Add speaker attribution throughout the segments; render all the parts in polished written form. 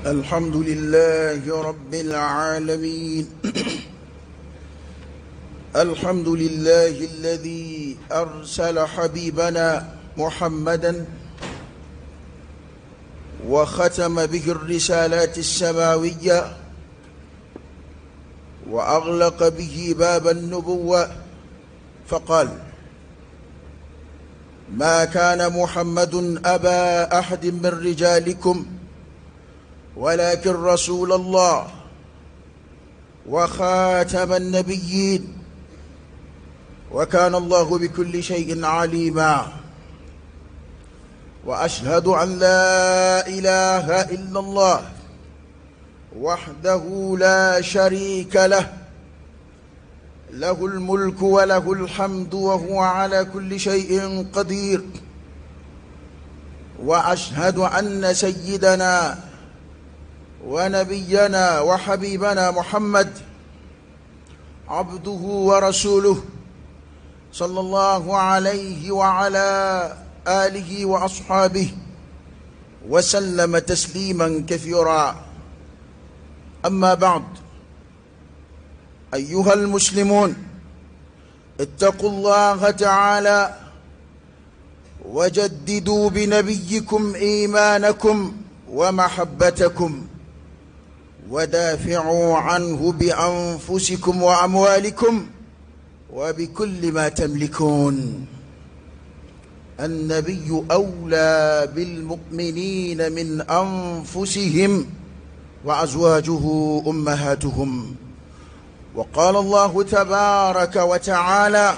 Speaker 1: الحمد لله رب العالمين. الحمد لله الذي أرسل حبيبنا محمدا وختم به الرسالات السماوية وأغلق به باب النبوة، فقال: ما كان محمد أبا أحد من رجالكم ولكن رسول الله وخاتم النبيين وكان الله بكل شيء عليما. وأشهد أن لا إله إلا الله وحده لا شريك له، له الملك وله الحمد وهو على كل شيء قدير. وأشهد أن سيدنا ونبينا وحبيبنا محمد عبده ورسوله صلى الله عليه وعلى آله وأصحابه وسلم تسليما كثيرا. أما بعد، أيها المسلمون، اتقوا الله تعالى وجددوا بنبيكم إيمانكم ومحبتكم، ودافعوا عنه بأنفسكم وأموالكم وبكل ما تملكون. النبي أولى بالمؤمنين من أنفسهم وأزواجه أمهاتهم. وقال الله تبارك وتعالى: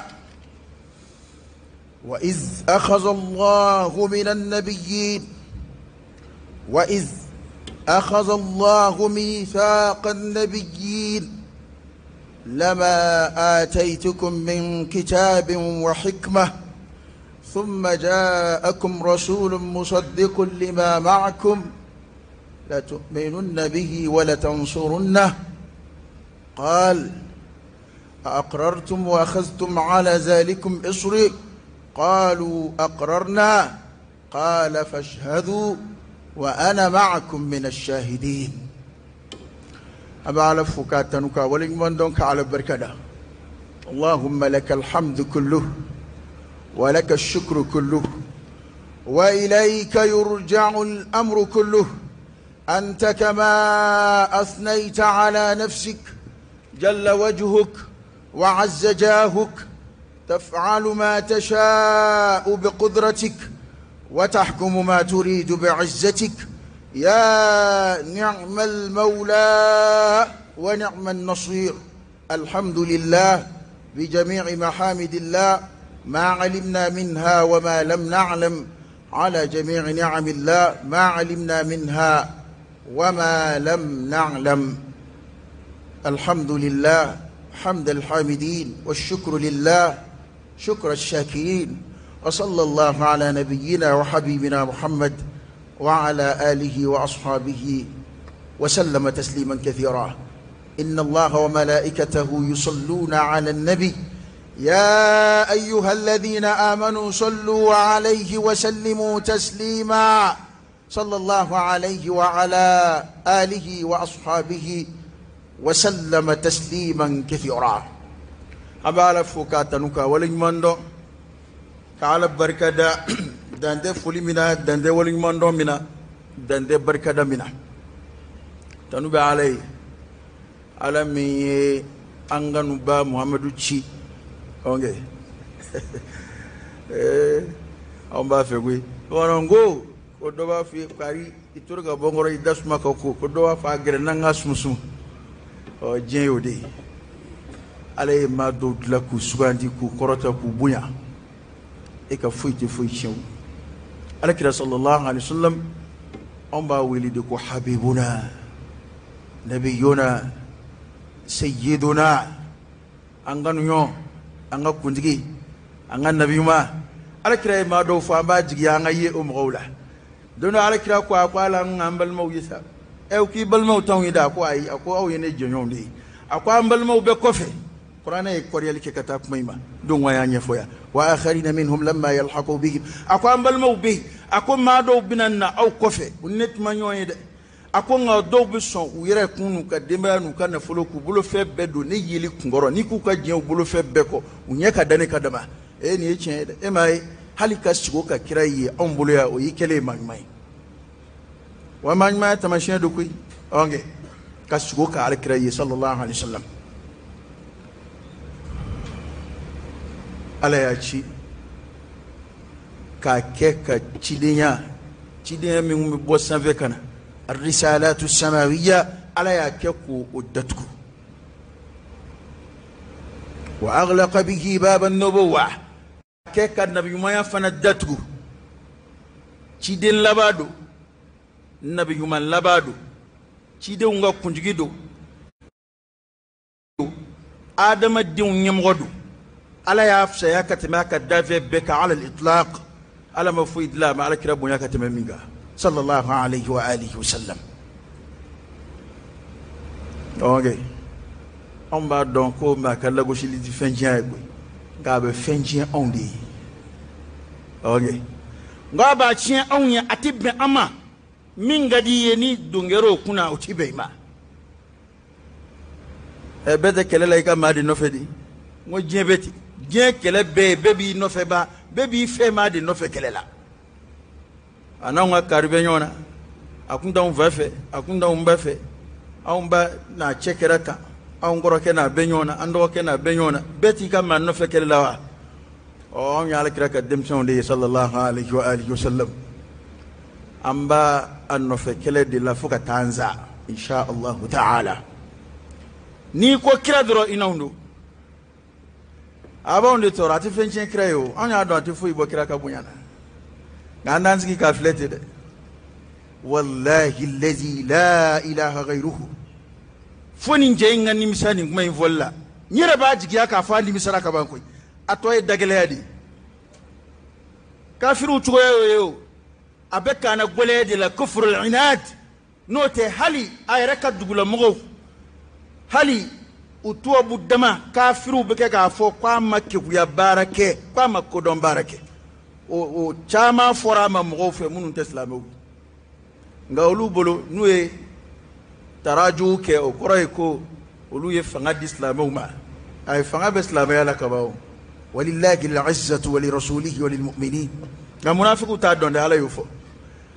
Speaker 1: وإذ أخذ الله ميثاق النبيين لما آتيتكم من كتاب وحكمة ثم جاءكم رسول مصدق لما معكم لتؤمنن به ولتنصرنه قال: أأقررتم وأخذتم على ذلكم إصري؟ قالوا أقررنا. قال: فاشهدوا وأنا معكم من الشاهدين. أبا على فكاتنك ولمن دونك على بركة. اللهم لك الحمد كله ولك الشكر كله وإليك يرجع الأمر كله. أنت كما أثنيت على نفسك جل وجهك وعز جاهك تفعل ما تشاء بقدرتك وتحكم ما تريد بعزتك. يا نعم المولى ونعم النصير. الحمد لله بجميع محامد الله، ما علمنا منها وما لم نعلم، على جميع نعم الله ما علمنا منها وما لم نعلم. الحمد لله حمد الحامدين، والشكر لله شكر الشاكرين. وصلى الله على نبينا وحبيبنا محمد وعلى آله وأصحابه وسلم تسليما كثيرا. إن الله وملائكته يصلون على النبي يا أيها الذين آمنوا صلوا عليه وسلموا تسليما. صلى الله عليه وعلى آله وأصحابه وسلم تسليما كثيرا. أبا فكاتنك ولمن كعلى بركة دande fuli mina dande wali mando mina dande barkada mina tanu be alay alami anganu ba muhammadu ci onge on ba fe gui worongo ko do ba fi kari iturga bongoro idasuma ko do ba fa gere nanga sumsum o jen yodi alay ma do la ku sugandi ku korota ku bunya e ka fuiti chen alakira sallallahu alaihi wasallam on ba wili de ko habibuna nabiyuna sayyiduna anganu yo anga kundigi anga nabiyuma alakira ma do fa ba jigi anga ye o mawla dono alakira ko akwala ngambal mawisa e ki bal maw tawida ko ay ko aw yene jonyondi akwa ambal maw be kofe qur'ana e koriyal ke kata kuma don waya nyefoya وآخرين منهم لما يلحقوا بهم أكو أمبل مو به أكو ما دو بننا أو كفي ونت ما يويد ako nga dɔw bɛ sɔn u yɛrɛ kun n'u ka denbaya n'u ka nafolo k'u bolofɛn bɛɛ don ne yeli kunkɔrɔ n'i k'u ka diɲɛ u bolofɛn bɛɛ kɔ u ɲɛ ka da ne ka dama nin ye tiɲɛ ye dɛ e m'a ye hali ka sigi o ka kira ye anw bolo yan o y'i kɛlen ye maa ɲuman ye wa maa ɲuman ye taamasiyɛn do koyi ɔnkɛ ka sigi o ka alakira ye sallallahu alaihi wasallam ala y'a ci k'a kɛ ka cidenya min bɛ bɔ sanfɛ ka na risalatu samawiya ala y'a kɛ k'o datugu wa aghlaqa bihi baba nubuwa kɛ ka nabiyumanya fana datugu ciden laban don nabiyuman laban don cidenw ka kuntigi don adamadenw ɲɛmɔgɔ don ala y'a fisaya ka tɛmɛ a ka dafɛ bɛɛ kan ala al-itlaq ala ma foyi dilan a ma alakira bonya ka tɛmɛ min kan sallallahu alayhi wa alihi wa sallam ok anw b'a dɔn ko maa ka lagosili ti fɛn tiɲɛ ye koyi nka a bɛ fɛn tiɲɛ anw de ye ok nka a b'a tiɲɛ anw ye a ti bɛn an ma min ka di ye ni dongɛrɛ o kunna o ti bɛn i ma bɛɛ tɛ kɛlɛ la i ka maa de nɔfɛ de n ko diɲɛ bɛ ten diɲɛ kɛlɛ bɛɛ bɛɛ b'i nɔfɛ ba bɛɛ b'i fɛ maa de nɔfɛ kɛlɛ la a n'anw ka kari bɛ ɲɔgɔn na a kun t'anw fa fɛ a kun t'anw ba fɛ anw ba n'a cɛ kɛra tan anw kɔrɔkɛ n'a bɛ ɲɔgɔn na an dɔgɔkɛ n'a bɛ ɲɔgɔn na bɛɛ t'i ka maa nɔfɛ kɛlɛ la wa anw ye alakira ka denmisɛnw de ye sallallahu alaihi wa alihi wa sallam an b'a a nɔfɛ kɛlɛ de la fo ka taa an za insha allahu ta'ala n'i ko kira dɔrɔn i n'anw don a b'anw de tɔɔrɔ a tɛ fɛn tiɲɛ kira ye o anw y'a dɔn a tɛ foyi bɔ kira ka bonya na nka an t'an sigi k'a filɛ ten dɛ wallahi lazi la ilaha ghayruhu fo nin cɛ in ka nimisa nin kuma in fɔli la n yɛrɛ b'a jigiya k'a fɔ a nimisara ka ban koyi a tɔ ye dagɛlɛya de ye kafiriw cogoya y'o ye o a bɛ k'an na gɛlɛya de la kufrul inad n'o tɛ hali a yɛrɛ ka dugulamɔgɔw hali u tubabu dama kafiriw bɛ kɛ k'a fɔ k'a ma keguya baara kɛ k'a ma kodɔn baara kɛ o caman fɔra a ma mɔgɔw fɛ minnu tɛ silamɛw nka olu bolo n'u ye tarajuw kɛ o kɔrɔ ye ko olu ye fanga di silamɛw ma a ye fanga bɛ silamɛya la ka ban o walillahi al-izzatu wa li rasulihi wa lil mu'minin nka munafiqu t'a dɔn dɛ ala y'o fɔ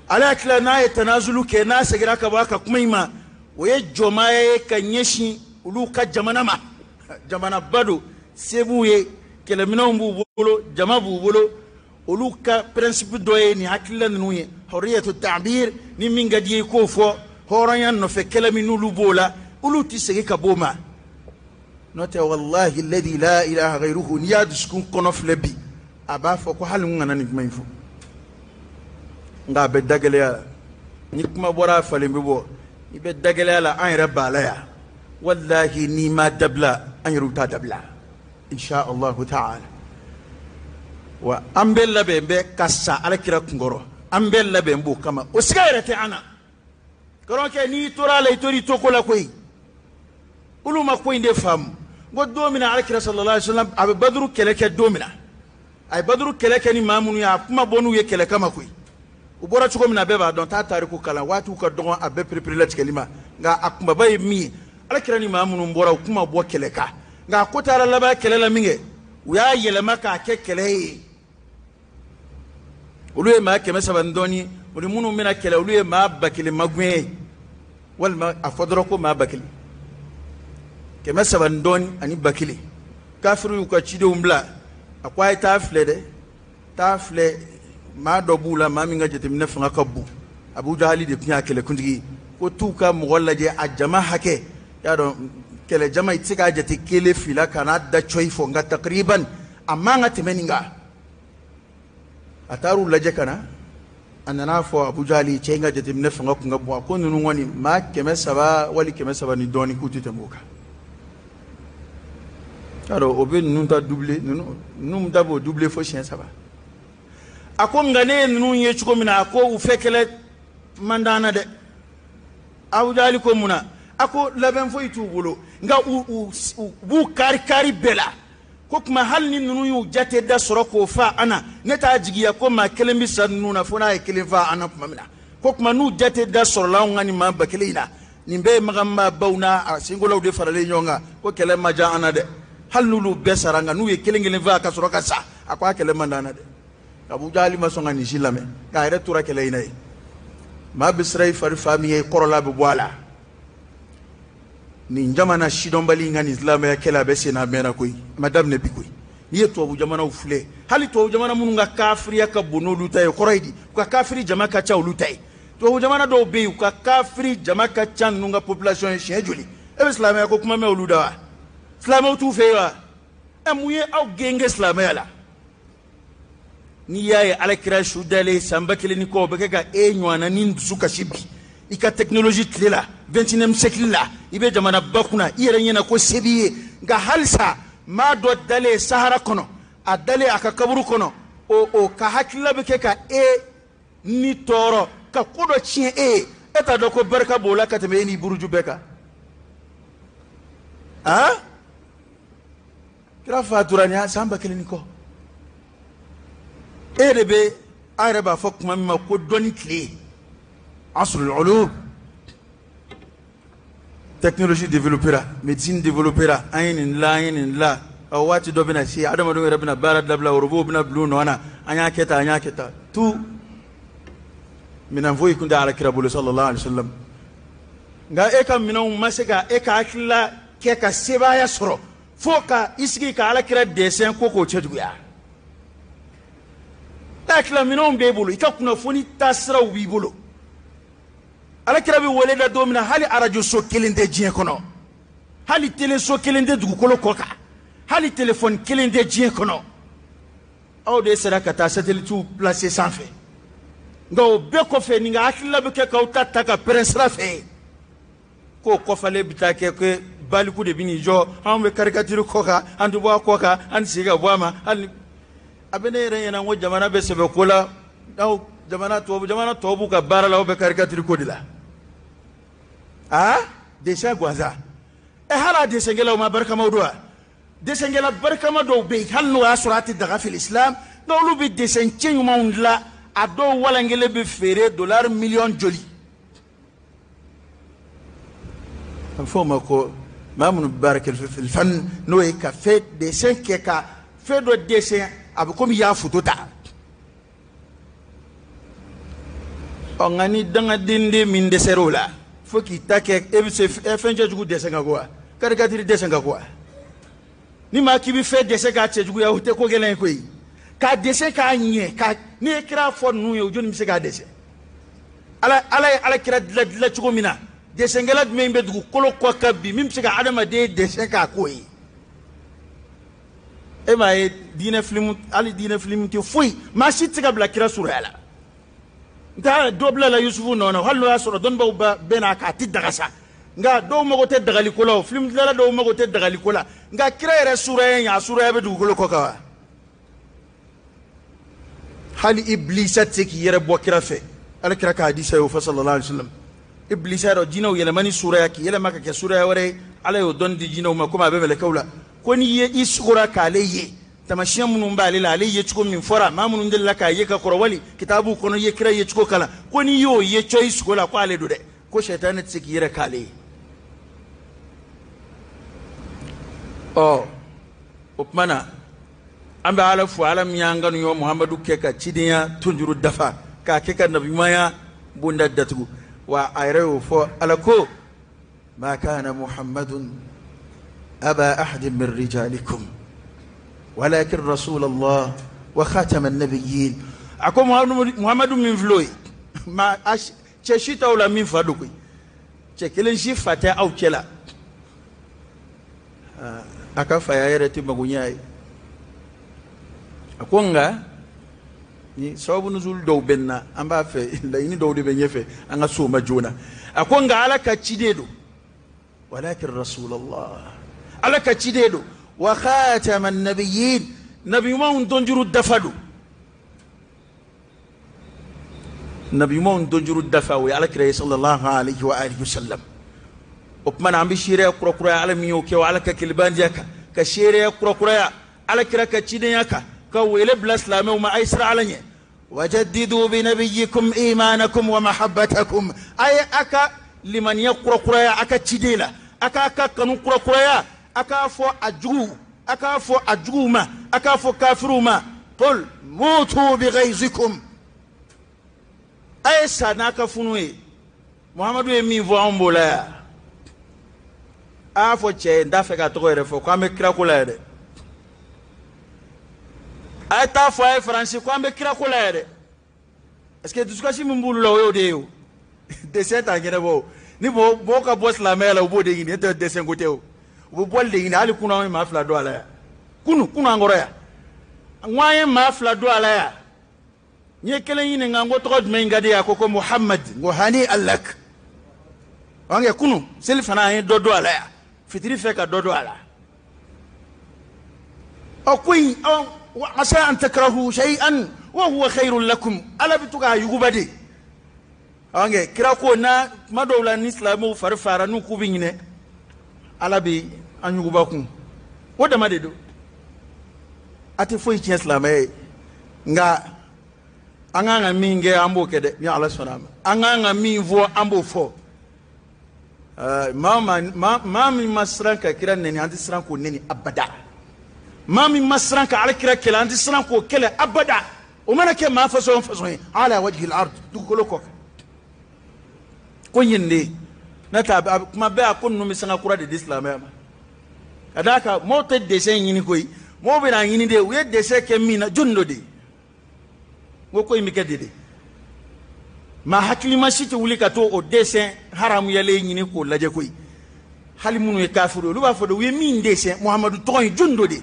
Speaker 1: ala y'a tila n'a ye tanazulu kɛ n'a seginna ka bɔ a ka kuma in ma o ye jɔnmaya ye ka ɲɛsin olu ka jamana ma jamanaba don se b'u ye kɛlɛminɛnw b'u bolo jama b'u bolo olu ka principe dɔ ye nin hakilila ninnu ye hurriyatu ta'bir ni min ka di ye k'o fɔ hɔrɔnya nɔfɛ kɛlɛ min n'olu b'o la olu ti segin ka b'o ma n'o tɛ wallahi alladhi la ilaha ghayruhu n'i y'a dusukun kɔnɔ filɛ bi a b'a fɔ ko hali n kana nin kuma in fɔ nka a bɛ dagɛlɛya la ni kuma bɔra a falen bɛ bɔ i bɛ dagɛlɛya la an yɛrɛ b'a la yan wallahi n'i ma dabila an yɛrɛw t'a dabila insha allahu ta'ala wa an bɛ labɛn bɛ ka sa alakira kunkɔrɔ an bɛ labɛn b'o kama o siga yɛrɛ tɛ an na karamɔgɔkɛ n'i tora a la i tori to ko la koyi olu ma ko in de faamu n ko don min na alakira sallallahu alaihi wa sallam a bɛ baduru kɛlɛ kɛ don min na a ye baduru kɛlɛ kɛ ni maa minnu ye a kuma bɔ n'u ye kɛlɛ kama koyi u bɔra cogo min na bɛɛ b'a dɔn t'a tariku kalan waatiw ka dɔgɔn a bɛɛ perepere latigɛli ma nka a kumaba ye min ye alakira ni maa minnu bɔra u kuma bɔ kɛlɛ kan nka a ko taara laban kɛlɛ la min kɛ u y'a yɛlɛma k'a kɛ kɛlɛ ye olu ye maa 300 ni dɔɔnin olu minnu bɛna kɛlɛ olu ye maa 1000 maguɲɛ ye walima a fɔ dɔrɔn ko maa 1000 300 ni dɔɔnin ani 1000 kafiriw y'u ka cidenw bila a ko a ye taa filɛ dɛ taa filɛ maa dɔ b'u la maa min ka jateminɛ fanga ka bon Abu Jahali de tun y'a kɛlɛkuntigi ko t'u ka mɔgɔ lajɛ a jama hakɛ y'a dɔn kɛlɛ jama i tɛ se k'a jate kelen fila ka n'a da cɔyi fɔ nka takriban a man ka tɛmɛ nin kan a taar'u lajɛ ka na a nana fɔ Abu Jahali cɛ in ka jateminɛ fanga kun ka bon a ko ninnu kɔni maa 300 wali 300 ni dɔɔnin k'u tɛ tɛmɛ o kan y'a dɔn o bɛ ninnu ta doublé ninnu ta b'o doublé fo siɲɛ 3 a ko nka ne ye ninnu ye cogo min na a ko u fɛ kɛlɛ man d'an na dɛ Abu Jahali ko mun na a ko labɛn foyi t'u bolo nka u b'u kari bɛɛ la ko tuma hali ni ninnu y'u jate da sɔrɔ k'o fa an na ne t'a jigiya ko maa kelen bɛ sa ninnu na fo n'a ye kelen fa an na tuma min na ko kuma n'u jate da sɔrɔla anw ka nin maa ba kelen in na nin bɛɛ ye maganma baw n'a singolaw de faralen ɲɔgɔn kan ko kɛlɛ ma diya an na dɛ hali n'olu bɛɛ sara nka n'u ye kelen kelen faa ka sɔrɔ ka sa a ko a kɛlɛ man d'an na dɛ Abu Jahali ma sɔn ka nin si lamɛn k'a yɛrɛ tora kɛlɛ in na ye maa bɛ siran i fari fa min ye kɔrɔla bɛ bɔ a la nin jamana sidɔnbali in ka nin silamɛya kɛlɛ a bɛ sen na a mɛnna koyi a ma daminɛ bi koyi n'i ye tubabu jamanaw filɛ hali tubabu jamana minnu ka kafiriya ka bon n'olu ta ye kɔrɔ ye di u ka kafiri jama ka ca olu ta ye tubabu jamana dɔw bɛ yen u ka kafiri jama ka ca ninnu ka population ye siɲɛ joli e bɛ silamɛya ko kuma mɛn olu da wa silamɛw t'u fɛ yen wa mun ye aw genge silamɛya la n'i y'a ye alakira su dalen san 1000 ni kɔ o bɛ kɛ ka e ɲɔgɔnna ni dusu kasi bi i ka technologie tile la 21e siècle la i bɛ jamana ba kunna i yɛrɛ ɲɛna ko se b'i ye nka halisa maa dɔ dalen sahara kɔnɔ a dalen a ka kaburu kɔnɔ o ka hakilila bɛ kɛ ka e ni tɔɔrɔ ka ko dɔ tiɲɛ e ye e t'a dɔn ko barika b'o la ka tɛmɛ e n'i buruju bɛɛ kan kira fatura ni san 1000 ni kɔ e de bɛ an yɛrɛ b'a fɔ tuma min ma ko dɔnni tile asrul ulum technologie développera médecine développera an ye nin la waati dɔ bɛna se adamadenw yɛrɛ bɛna baara dabila orobow bɛna bila u nɔ na an y'a kɛ tan tout minɛn foyi tun tɛ alakira bolo sallallahu alaihi wasallam nka e ka minɛnw ma se ka e ka hakilila kɛ ka sebaaya sɔrɔ fo ka i sigi ka alakira dɛsɛn ko k'o cɛjuguya hakilila minɛnw b'e bolo i ka kunnafoni taasiraw b'i bolo alakira bɛ wele da don min na hali arajo so kelen tɛ diɲɛ kɔnɔ hali teleso kelen tɛ dugukolo kɔ kan hali telefɔni kelen tɛ diɲɛ kɔnɔ aw de sera ka taa satellite placer sanfɛ nka o bɛɛ kɔfɛ nin ka hakilila bɛ kɛ k'aw ta ka pɛrɛn sira fɛ k'o kɔfɛlen bɛ taa kɛ ko baliku de bɛ n'i jɔ anw bɛ karikatiri kɔ kan an tɛ bɔ a kɔ kan an tɛ se ka bɔ a ma hali a bɛ ne yɛrɛ ɲɛna ko jamana bɛ sɛbɛ ko la aw jamana tɔw b'u ka baara la aw bɛ karikatiri ko de la dessin gansan hali a desɛnkɛlaw ma barikamaw don wa desɛnkɛla barikama dɔw bɛ yen hali n'o y'a sɔrɔ a tɛ daga fili islam nka olu bɛ desɛn cɛ ɲumanw dilan a dɔw walankelen bɛ feere $1 miliyɔn joli a bɛ fɔ o ma ko maa minnu bɛ baara kɛ filifan n'o ye ka fɛn desɛn kɛ ka fɛn dɔ desɛn a bɛ komi i y'a foto ta nka ni dangaden min dɛsɛr'o la fo k'i ta kɛ e bɛ se fɛn cɛjugu dɛsɛ ka ko wa karikatiri dɛsɛ ka ko wa ni maa k'i bɛ fɛn dɛsɛ k'a cɛjuguya o tɛ ko gɛlɛn ye koyi k'a dɛsɛ k'a ɲɛ ka ni ye kira fɔ ninnu ye o jɔnni bɛ se k'a dɛsɛ ala ye alakira dilan cogo min na dɛsɛnkɛla jumɛn bɛ dugukolo kɔ kan bi min bɛ se ka adamaden dɛsɛ k'a ko ye e m'a ye hali diinɛ filimu tɛ foyi maa si tɛ se ka bila kira surunya la nka dɔ bila la yusufu nɔ na hali n'o y'a sɔrɔ dɔnnibaw bɛ n'a k'a tɛ daga sa nka dɔw mago tɛ dagaliko la o filimu dilanna dɔw mago tɛ dagaliko la nka kira yɛrɛ suraya a suraya bɛ dugukolo kɔ kan wa hali iblisa tɛ se k'i yɛrɛ bɔ kira fɛ ala kira ka hadisa ye o fɔ sallallahu alaihi wasallam iblisa yɛrɛ jinɛw yɛlɛmani suraya k'i yɛlɛma ka kɛ suraya wɛrɛ ye ala y'o dɔnni di jinɛw ma komi a bɛ mɛlɛkɛw la ko n'i ye i sugora k'ale ye tamasiyɛn minnu b'ale la ale ye cogo min fɔra maa minnu delila k'a ye ka kɔrɔ wali kitabu kɔnɔ i ye kira ye cogo kalan ko n'i y'o ye cɔ i sugo la ko ale don dɛ ko sɛtanɛ tɛ se k'i yɛrɛ k'ale ye o tuma na an bɛ ala fo ala min y'an kanu ɲɔgɔn muhamadu kɛ ka cidenya tonjuru dafa k'a kɛ ka nabiɲumanya bonda datugu wa a yɛrɛ y'o fɔ ala ko ma kana muhammadun aba ahadin min rijalikum ولكن رسول الله وخاتم النبيين أكو محمد من فلوي ما تشيت أولا من فادوكي تكلم شيء فتاة أو كلا أكفى يا رتي مغنياي أكونغا ni sababu nuzul dɔw bɛ na an b'a fɛ laɲini dɔw de bɛ ɲɛfɛ an ka so ma joona a ko nka ala ka ciden don walakin rasulallah ala ka ciden don wa khataman nabiyyin nabiyumanw donjuru dafa don nabiyumanw donjuru dafa o ye alakira ye sallallahu alaihi wa alihi wasallam o tuma na an bɛ seereya kurakuraya ala min y'o kɛ o ala ka kɛlɛbandiya kan ka seereya kurakuraya alakira ka cidenya kan ka wele bila silamɛw ma a ye siran ala ɲɛ وجددوا بنبيكم إيمانكم ومحبتكم أي أكا لمن يقرأ قرية أكا تشديلا أكا كانوا قرية أكا فو أجو أكا فو أجوما أكا فو كافروما قل موتوا بغيظكم أي سناك فنوي محمد يمين فو أمبولا أفو تشي دافع تغير فو كامي كراكولا أي تافو أي فرنسي كامي كراكولا est-ce que tu sais si mon boulot là au déo dessin ta ngene bo ni bo ka boss la mela bo de ngine te dessin côté o bo bol de ngine ali kuna ma fla do ala kunu angoro ya ngwaye ma fla do ala ya nye kele ngine ngango to me ngade ya koko Muhammad ngo hani allak wange kunu sel fana en do ala ya fitri fe ka do ala o kuin o asa an takrahu shay'an وهو خير لكم ألا بتوقع يغبدي أنجي كراكو نا ما دولا نسلامو فرفارا نوكو بيني ألا بي أن يغباكم ودا ما ديدو أتي فوي تي اسلامي nga anganga minge ambo kede ya Allah sonama anganga minvo ambo fo mami masranka kiran neni anti sranko neni abada mami masranka ala kira kila anti sranko kele abada ومانا كم ما فسوهم على وجه الأرض تقولوك كونين دي نتابع ما بيا كونو مسنا كورا دي الإسلام هذاك موت الدسين يني كوي مو بينا يني دي ويا الدسين كمينا جندو دي وكوي مكدي دي ما حكي ما شيء تقولي كتو الدسين حرام يلي يني كول لا كوي حالي منو يكافرو لو بافدو ويا مين دسين محمد توي جندو دي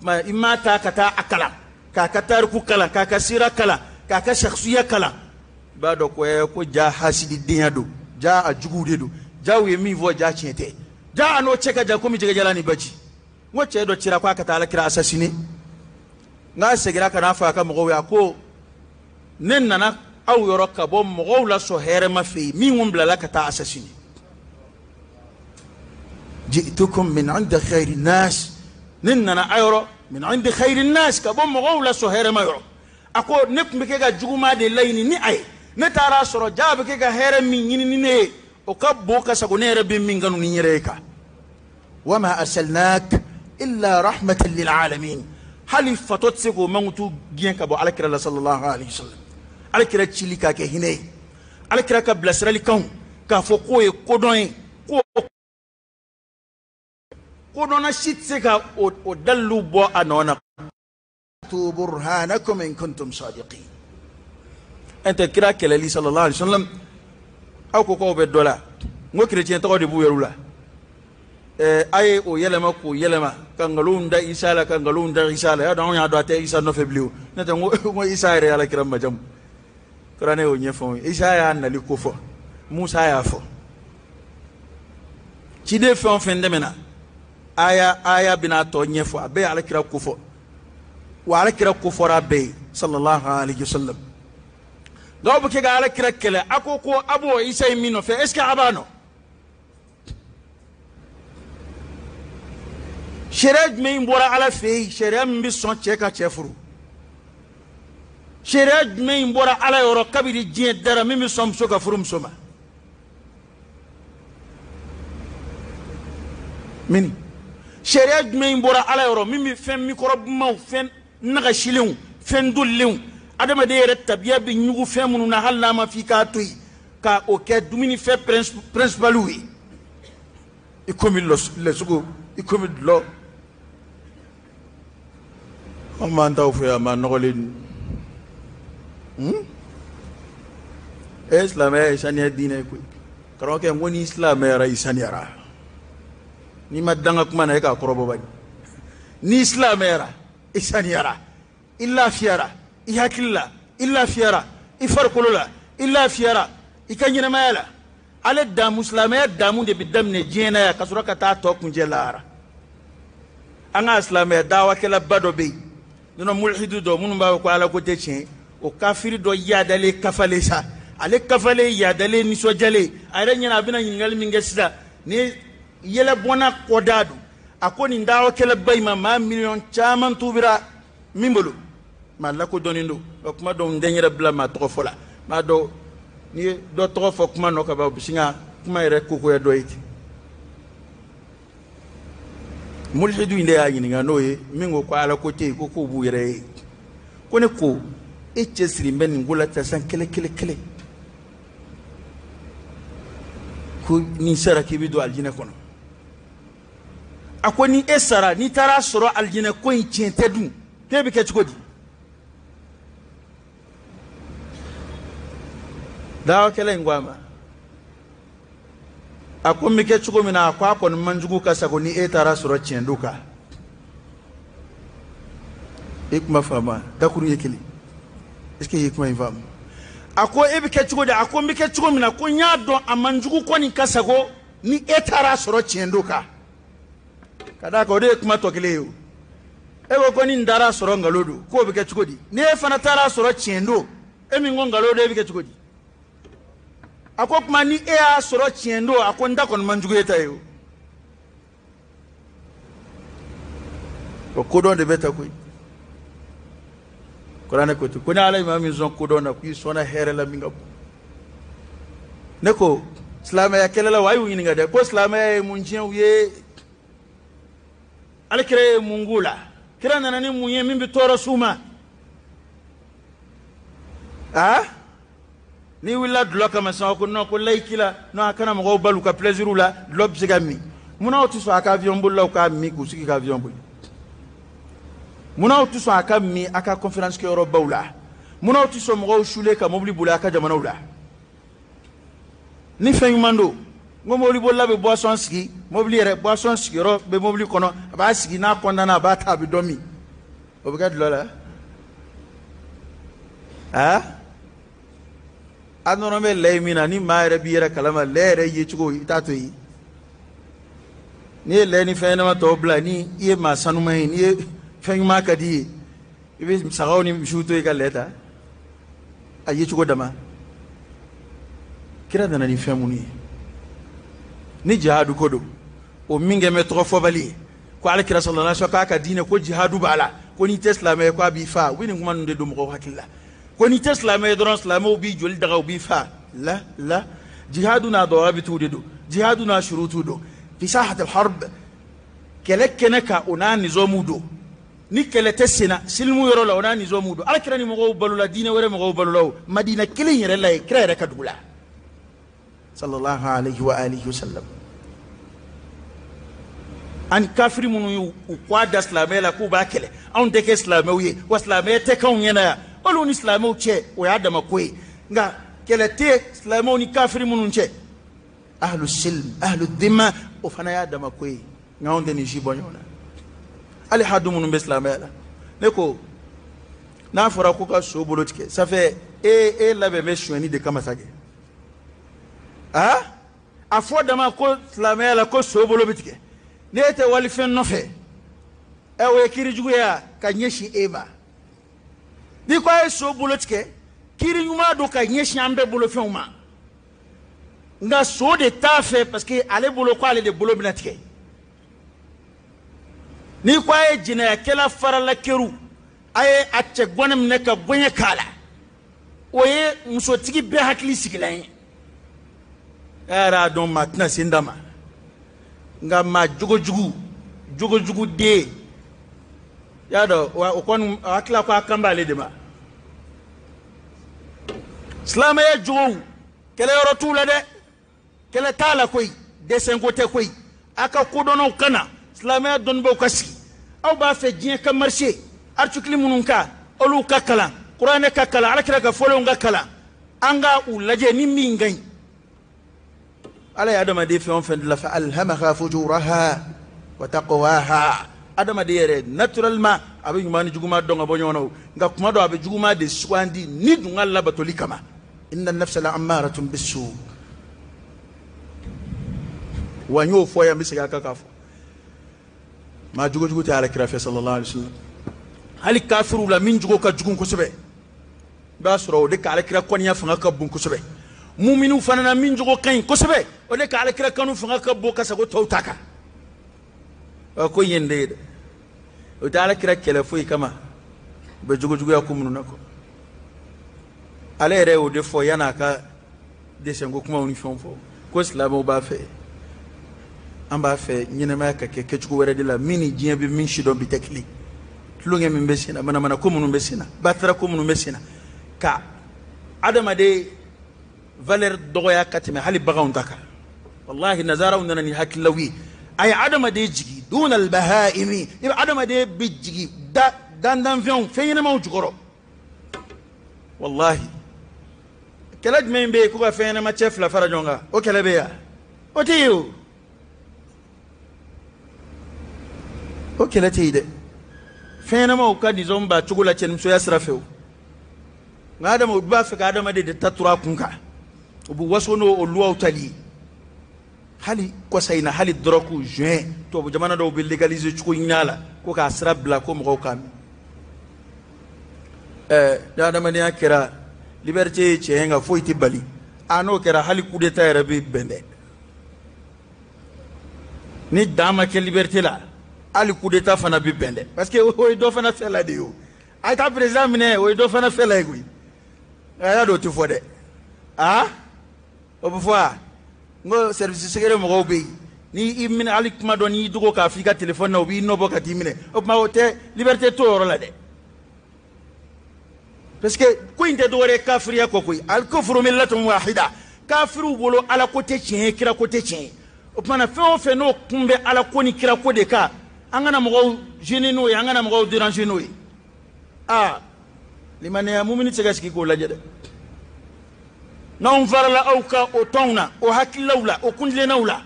Speaker 1: ما إما تا كتا أكلام kaka tariku kala kaka sira kala kaka shakhsiya kala bado ko ja hasidi dinyado ja ajugude do ja we mi vo ja chete ja ano cheka ja komi jega jalani baji ngo chedo chira kwa kata ala kira assassine nga segira kana fa ka mo ya ko nen nana aw yoroka bom mo la so here ma fi mi ngum bla la kata assassine جئتكم من عند خير الناس nen nana ayoro من عند خير الناس كبوم مغولا سهير ما يعو أكو نكم بكيغا جوما دي لين ني أي نتارا سورو جاب بكيغا هير من ينيني وكبوكا سكونير بمينغانو نيريكا وما أرسلناك إلا رحمة للعالمين هل فتوت سيكو موتو جين كبو على كرا صلى الله عليه وسلم على كرا تشيليكا كهيني على كرا كبلسرا لكون كفوكوي كودوين كوننا شيتسكا ودلوا بو انونا برهانكم ان كنتم صادقين انت كراك للي صلى الله عليه وسلم او كوكو بدولا مو كريتين تو دي بو يرولا اي او يلما كو يلما كانغلون دا عيسى كانغلون دا عيسى يا دون يا دوت عيسى نو فبليو نتا مو عيسى ري على كرام مجام كراني او نيفون عيسى يا نالي كوفو موسى يا فو تي دي فون فندمنا aya bina to nyefo abe ala kira kufo wa ala kira kufo rabbe sallallahu alayhi wasallam do bu ke ga ala kira kele akoko abo isa mino fe est ce que abano sheraj me mbora ala fe sheraj mbi son cheka chefuru sheraj me mbora ala yoro kabiri jien dara mimi som soka furum soma mini sharia jumɛn bɔra ala yɔrɔ min bɛ fɛn mikɔrɔbumaw fɛn nagasilenw fɛn dolilenw adamaden yɛrɛ tabiya bɛ ɲugu fɛn minnu na hali n'a ma f'i k'a to yen ka o kɛ dumunifɛn principaliw ye i komi lɛsugu i komi dulɔ an b'an taw fɛ yan an b'an nɔgɔlen silamɛya ye saniya diinɛ ye koyi karamɔgɔkɛ n ko ni silamɛyara i saniyara ni ma danga kuma na e ka kɔrɔbɔ bani ni silamɛyara i saniyara i lafiyara i hakili la i lafiyara i farikolo la i lafiyara i ka ɲɛnamaya la ale damu silamɛya damu de bɛ daminɛ diɲɛ na yan ka sɔrɔ ka taa tɔ kuncɛ lahara an ka silamɛya dawakɛlaba dɔ bɛ yen nɔnɔ mulhidu dɔ minnu b'a fɔ ko ala ko tɛ tiɲɛ o kafiri dɔ yaadalen kafalen sa ale kafalen yaadalen nisɔndiyalen a yɛrɛ ɲɛna a bɛna ɲininkali min kɛ sisan ni yɛlɛbɔnna kɔda don a ko nin dawakɛlaba in ma maa miliyɔn caman tubira min bolo ma la ko donindo kuma do ndenyere bla ma to fola ma do ni do to fo kuma no ka ba bisinga kuma ere ko ko do iti mulhidu inde ya yini nga noye mingo ko ala ko te ko ko bu yere ko ne ko e chesri men ngula ta san kele ko ni sara ki bido aljina kono akoni esara ni tara soro aljina ko in tiente du ke bi ke chukodi dawa kele ngwama akomi ke chuko mina akwa kon manjugu kasago ni etara soro chenduka ikma fama takuru yekeli eske ikma infam ako ebi ke chuko de akomi ke chuko mina ko nya don amanjugu ko ni kasago ni etara soro chenduka kada ko de ikma tokele yo ego ko ni ndara soro ngalodo ko bi ke chuko di ne fana tara soro chendo emi ngongalodo ebi ke chuko di ako kuma ni a soro chiendo ako nda kon manjugo eta yo ko kodon de beta ko Qur'an ko to ko na ala imam zon kodon na ku sona here la minga ne ko islam ya kelela wayu ni ngade ko islam ya munjien wiye ala kire mungula kira nanani munye mimbi toro suma ni willa dlo kama sa ko no ko laykila no akana mo balu ka plaisir la lob sigami muna otu so aka avion bulla ka mi ku siki ka avion bul muna otu so aka mi aka conference ke euro bawla muna otu so mo shule ka mobli bula ka jamana wula ni fen mando ngo mobli bolla be boisson siki mobli re boisson siki ro be mobli kono ba siki na kondana ba ta bi domi obigad lola anono me leymina ni maare biira kalama leere yechugo itato yi ni le ni fena ma to bla ni ye ma sanuma ni fen ma kadi ibe sagawni mshuto yi kaleta ayechugo dama kira dana ni femuni ni jihadu kodo o minge me to fo bali ko ala kira sallallahu alaihi wasallam ka dine ko jihadu bala ko ni tesla me ko bi fa wini nguma nde dum ko hakilla koni tesla me doron slamo bi jol daga bi fa la jihaduna dawabitu do jihaduna shurutu do fi sahat al harb kelekkenaka una nizomu do ni kelete sina silmu yoro la una nizomu do alkirani mo balula dina wore mo balula madina kelin yere la krere ka dugula sallallahu alayhi wa alihi wasallam an kafiri munu kwa da slamela ku ba kele on de ke slamawiye wa slamete kan yana olu ni islamu che o ya dama koy nga kelete islamu ni kafiri munun che ahlu silm ahlu dhimma o fana ya dama koy nga onde ni jibonyona ali hadu munun be islamela neko na fora ko ka so bolotike ça fait et la be meshoni de kama sage afo dama ko islamela ko so bolobitike nete wali fen nofe e we kiri juguya ka nyeshi eba ni ko ay so bolotike kiri nyuma do ka nyeshi ambe bolo fenuma nga so de tafe parce que ale bolo ko ale de bolo binatike ni ko ay jina ya kala farala keru ay acce gonam ne ka gonye kala oye muso tigi be hakli sigilan era don matna sindama nga ma jugo de yado wa kon akla ko akambale de ma islam ya jugo kele yoro tula de kele tala koy de sengote koy aka kodono kana islam ya don bo kasi aw ba fe jien ka marché artikli mununka olu ka kala qur'an ka kala alakira ka folo nga kala anga ulaje ni mingay ala ya dama de fe on fe la fa alhamaha fujuraha wa taqwaha adama de yere naturellement abe nyumani juguma donga bonyono nga kuma do abe juguma de swandi ni dunga la batoli kama inna an-nafsa la'amaratun bis-su wa nyo fo ya misiga kakafo ma jugo ta ala kirafi sallallahu alaihi wasallam hali kafiru la min jugo ka jugun ko sebe ba soro de ka ala kira konya fanga ka bun ko sebe mu'minu fanana min jugo kan ko sebe o de ka ala kira kanu fanga ka bo ka sago tawtaka ko yende o ta ala kira kele foi kama be jugu ya kumunu nako ale yɛrɛ o de fɔ yana ka desɛnko kumaw ni fɛnw fɔ ko silamɛw b'a fɛ an b'a fɛ ɲɛnɛmaya ka kɛ kɛcogo wɛrɛ de la min ni diɲɛ bɛ min sidɔn bi tɛ kelen tulonkɛ min bɛ sen na manamana ko minnu bɛ sen na batara ko minnu bɛ sen na ka adamaden valeur dɔgɔya ka tɛmɛ hali baganw ta kan wallahi nazaraw nana ni hakililaw ye a ye adamaden jigi duna albahaimi i bɛ adamaden bɛ jigi dandanfɛnw fɛn ɲɛnamaw jukɔrɔ wallahi kɛlɛ jumɛn bɛ yen ko ka fɛn ɲɛnama cɛ fila fara ɲɔgɔn kan o kɛlɛ bɛ yan o tɛ yen o kɛlɛ tɛ yen dɛ fɛn ɲɛnamaw ka disɔn ba cogo la cɛnimusoya sira fɛ o nka adama u b'a fɛ ka adamaden de ta turu a kun kan u bɛ waso n'o luwaw tali ye hali kɔsa in na hali dɔrɔku juin tubabu jamana dɔw bɛ legaliser cogo ɲini a la ko k'a sira bila ko mɔgɔw k'a min ni adamadenya kɛra liberté ye tiɲɛ nka foyi tɛ bali n'o kɛra hali coup d'état yɛrɛ bɛ bɛn dɛ ni dan ma kɛ liberté la hali coup d'état fana bɛ bɛn dɛ parce que o ye dɔ fana fɛ la de ye o a ye taa président minɛ o ye dɔ fana fɛ la ye koyi a y'a dɔn o tɛ fɔ dɛ o bɛ fɔ a n ko service secret mɔgɔw bɛ yen ni i minɛ hali kuma dɔ n'i dogo k'a fɔ i ka téléphone na u b'i nɔbɔ ka t'i minɛ o tuma o tɛ liberté t'o yɔrɔ la dɛ parce que ko in tɛ dɔwɛrɛ ye kafiriya kɔ koyi al-kufru millatun wahida kafiriw bolo ala ko tɛ tiɲɛ ye kira ko tɛ tiɲɛ ye o tuma na fɛn o fɛn n'o kun bɛ ala ko ni kira ko de kan an kana mɔgɔw gêner n'o ye an kana mɔgɔw déranger n'o ye limaniya mumini tɛ se ka sigi k'o lajɛ dɛ n'anw farala aw ka o tɔnw na o hakililaw la o kuntilennaw la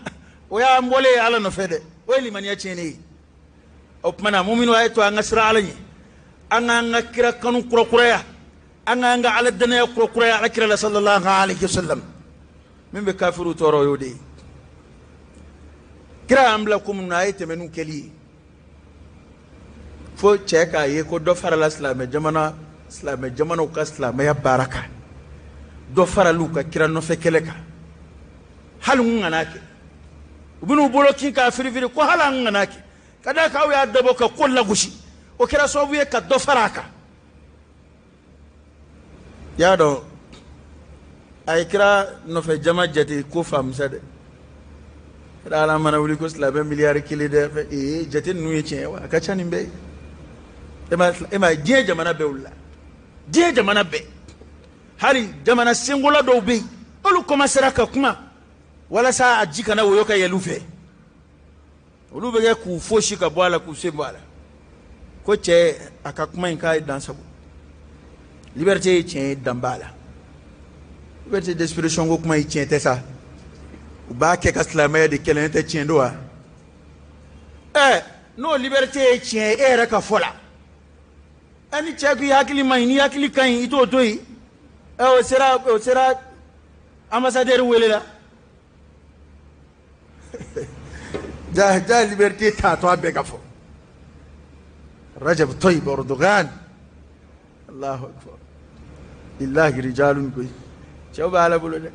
Speaker 1: o y'an bɔlen ye ala nɔfɛ dɛ o ye limaniya tiɲɛnen ye o tuma na mumini a ye to an ka siran ala ɲɛ an k'an ka kira kanu kurakuraya an k'an ka ala danaya kurakuraya ala kira la sallallahu alaihi wasallam min bɛ kafiriw tɔɔrɔ o y'o de ye kira y'an bila ko minnu na a ye tɛmɛ n'u kɛli ye fo cɛ k'a ye ko dɔ farala silamɛ jamanaw ka silamɛya baara kan dɔ faral'u ka kira nɔfɛ kɛlɛ kan hali n ŋana kɛ u bɛn'u bolo kin k'a firifiri ko hali an ŋana kɛ ka d'a kan aw y'a dabɔ ka ko lagosi o kɛra sababu ye ka dɔ fara a kan i y'a dɔn a ye kira nɔfɛ jama jate ko faamusa dɛ kira ala mana wuli ko silamɛ miliyari 1 dɛ jate ninnu ye tiɲɛ wa a ka ca nin bɛɛ ye e ma diɲɛ jamana bɛɛ wulila diɲɛ jamana bɛɛ hali jamana senkola dɔw bɛ yen olu commencera ka kuma walasa a ji kana woyo ka yɛlɛ u fɛ olu bɛ kɛ k'u fosi ka bɔ a la k'u sen bɔ a la ko cɛ a ka kuma in k'a ye dan sago liberté ye tiɲɛ ye dan b'a la liberté d'expression ko kuma ye tiɲɛ tɛ sa u b'a kɛ ka silamɛya de kɛlɛ tɛ tiɲɛ don wa n'o liberté ye tiɲɛ ye e yɛrɛ ka fɔ la ni cɛ ko i hakili man ɲi ni hakili ka ɲi i t'o to yen o sera ambassadeur wele la ja liberté t'a to a bɛɛ ka fɔ Rajab Tayyip Erdogan Allahu akbar lillahi rijalun koyi cɛw b'a ala bolo dɛ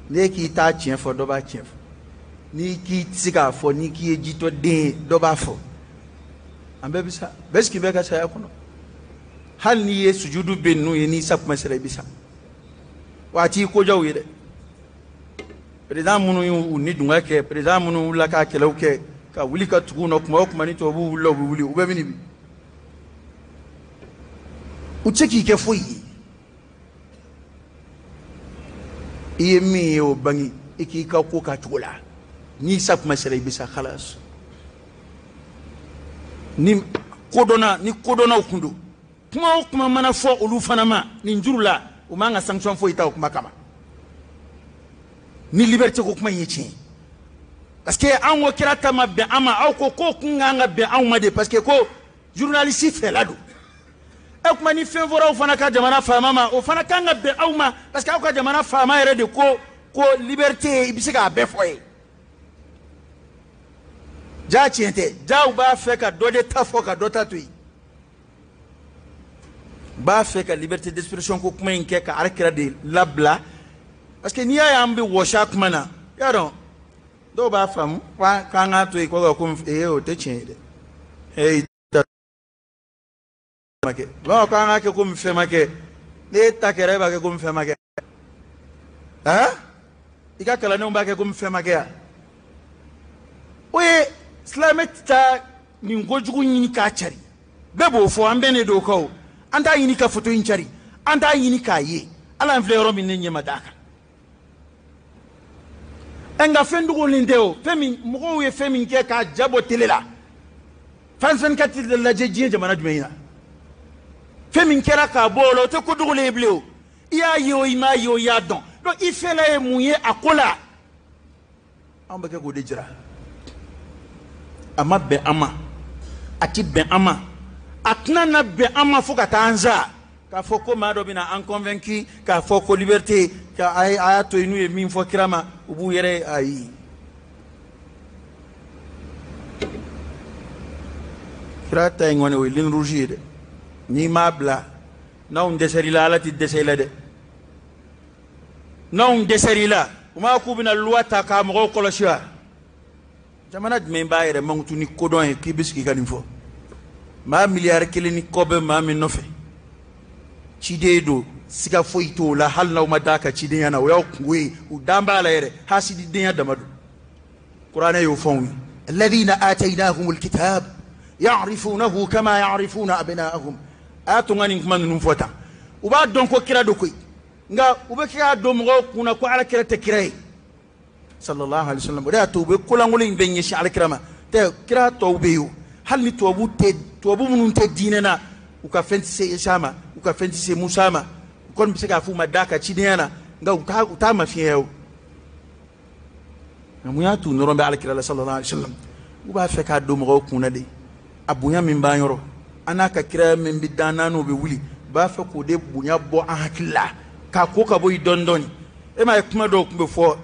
Speaker 1: n'i k'i t'a tiɲɛ fɔ dɔ b'a tiɲɛ fɔ n'i k'i tɛ se k'a fɔ n'i k'i ye jitɔ den ye dɔ b'a fɔ an bɛɛ bi sa bɛɛ sigi bɛ ka saya kɔnɔ hali n'i ye sujudu bɛ ninnu ye n'i sa kuma sera i bi sa wa a t'i kojaw ye dɛ président minnu y'u ni dunga kɛ président minnu wulila k'a kɛlɛw kɛ ka wuli ka tugu u nɔ kuma o kuma ni tubabuw wulila u bɛ wuli u bɛɛ bɛ nin bi u tɛ se k'i kɛ foyi ye i ye min ye o bange i k'i ka ko k'a cogo la n'i sa kuma sera i bi sa khalas ni kodɔnnaw kun don kuma o kuma mana fɔ olu fana ma nin juru la u man ka sanction foyi ta o kuma kama ni liberté ko kuma in ye tiɲɛ parce que an ko kira ta ma bɛn an ma aw ko ko kun kan ka bɛn anw ma de parce que ko journaliste fɛla don e kuma ni fɛn fɔra aw fana ka jamana faama ma o fana kan ka bɛn aw ma parce que aw ka jamana faama yɛrɛ de ko liberté i bɛ se k'a bɛɛ fɔ ye ja tiɲɛ tɛ jaw b'a fɛ ka dɔ de ta fɔ ka dɔ ta to yen b'a fɛ ka liberté d'expression ko kuma in kɛ ka alakira de labila parce que n'i y'a ye an bɛ wɔsi a kuma na i y'a dɔn dɔw b'a faamu k'an k'a to yen ko o tɛ tiɲɛ ye dɛ make ba ko anga ke ko mfe make ne takere ba ke ko mfe make ha ika kala ne ba ke ko mfe make ya oye islamet ta min gojugu nyini ka chari bebo fo ambene do ko anda yini ka foto yin chari anda yini ka ye ala mflero min ne madaka enga fendugo lindeo femi mo ye femi ke ka jabo telela fansan katil la jeje jamana jumeina femi kera ka bolo te ko dugo le bleu iya yo ima yo ya don do ifela e muye akola amba ke go dejira ama be ama ati be ama atna na be ama fo katanza ka fo ko mado bina en convaincu ka fo ko liberté ka ay ayato inu e min fo kirama ubu yere ay kirata ngone o lin rougir ni mabla na on deseri la lati desela de na on deseri la uma ku bina luata ka mo ko lo shia jamana men bayere mangutu ni kodon e kibiski kanin fo ma milliard kele ni kobe ma min nofe chidedo siga foito la halna madaka chide yana wa kuwe udamba la yere hasidi dinya damadu qur'ana yo fonwi alladhina atainahumul kitab ya'rifunahu kama ya'rifuna abna'ahum atungani kuma nunu fota uba don ko kira do koy nga ube kira do mo kuna ko ala kira te kirai sallallahu alaihi wasallam da to be kulangulin benye shi ala kirama te kira to be yo hal ni to bu munun te dinena uka fenti se shama uka fenti se musama kon bisika fu madaka chidena nga uta mafiyo amuya tu norombe ala kira sallallahu alaihi wasallam uba feka do mo kuna de abunya min banyoro anaka kira min bidana no be wuli ba fa ko de bunya bo ahakilla ka ko ka boy dondoni e ma kuma do kumbe fo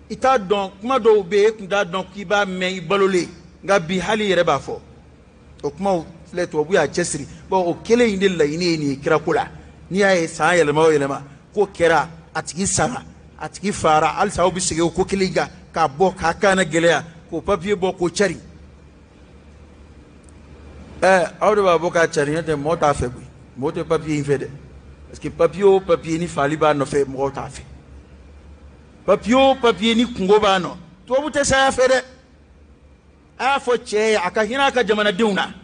Speaker 1: ita don kuma do be kunda don ki ba me balole nga bi hali yere ba fo o kuma le to bu ya chesri bo o kele inde la ine ni kira kula ni ay sa yelema ko kira atigi sara atigi fara al saw bi sige ko kiliga ka bo ka kana geleya ko papier bo ko chari awde ba bo ka chari ne mota fe bu moto papier in fede parce que papier ni fali ba no fe mota fe papier ni kungo ba no to bu te sa fede a fo che aka hina ka jamana diuna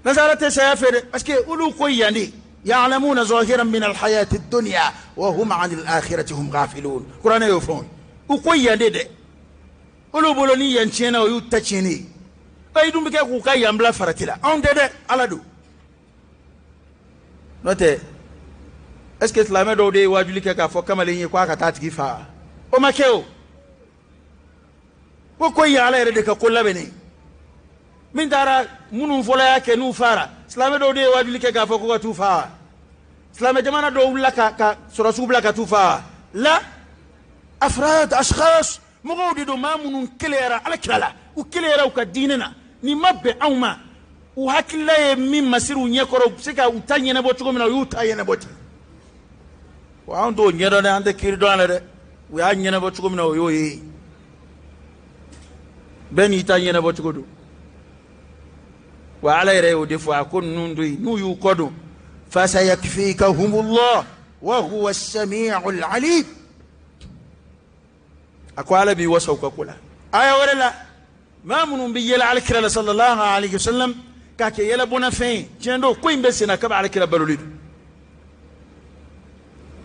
Speaker 1: nazara te sa fede parce que ulu ko yandi يعلمون ظاهرا من الحياة الدنيا وهم عن الآخرة هم غافلون قرآن يفهم وكوي يدد ولو بولوني ينشينا ويتشيني أيدون بكي كوكا يمبلا فرتلا أون دد على دو نوتي اسكي اسلامي دو دي واجولي كا فوكا ماليني كواكا تاتكي فا وما كيو وكوي على يردك كل بني من دارا منو فولا يكي نو فارا اسلام دو دي واجولي كا فوكا توفا اسلام جمانا دو لكا سرسوب لكا توفا لا افراد اشخاص مغودي دو ما منو كليرا على كلا وكليرا وكديننا ni mabbe auma u hakilla min masiru nyekoro sika utanye na botugo mina utaye na boti wa ando nyedo na ande kirdo ala de we anye na botugo mina yoyi ben itanye na botugo do wa ala yare o defu akon nundu nu yu kodo fa sayakfikahumullah wa huwa as-sami'ul 'alim akwala bi wasauka kula aya wala ما منهم بيلا على كلا صلى الله عليه وسلم كاكي يلا بنا فين جندو كوين بسنا كبا على كلا بلوليد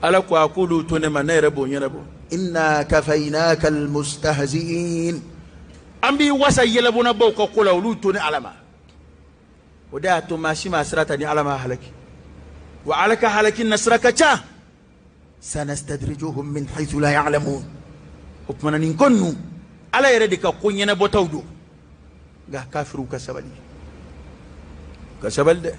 Speaker 1: ألكو أقولوا تنما نيربو ينبو إنا كفيناك المستهزئين أمبي وسا يلا بنا بوكو قولا ولو تني علما وداتو ماشي ما سراتني علما هلك وعلك هلك النسرك تا سنستدرجهم من حيث لا يعلمون وكمنا نكونوا ala yere de ka kunyena botawdo ga kafiru kasabal de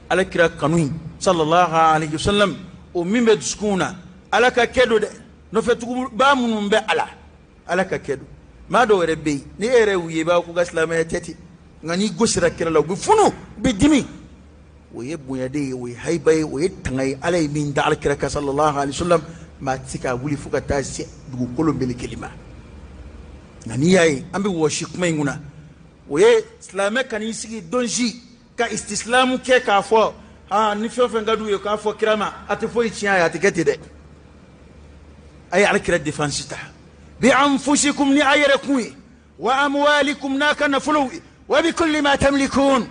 Speaker 1: ala kira kanui sallallahu alayhi wasallam o mimbe duskuna ala ka kedo de no fetu ba munum be ala ka kedo ma do were be ni ere wiye ba ku gaslama ya teti ngani gosira kira law bi funu bi dimi wo yebuya de wo haybay wo yetangai ala min da ala kira sallallahu alayhi wasallam ma tika wuli fuka ta se dugu kolombe le kelima nani yayi ambi wo shikma nguna oye islame kan yisigi donji ka istislamu ke ka fo ni fɛn ka du ye k'a fɔ kira ma a tɛ foyi tiɲɛ a ye a tɛ kɛ ten dɛ a ye alakira défense ta bi anfusikum ni a yɛrɛ kun ye wa amwalikum n'a ka nafolow ye wa bi kulli ma tamlikun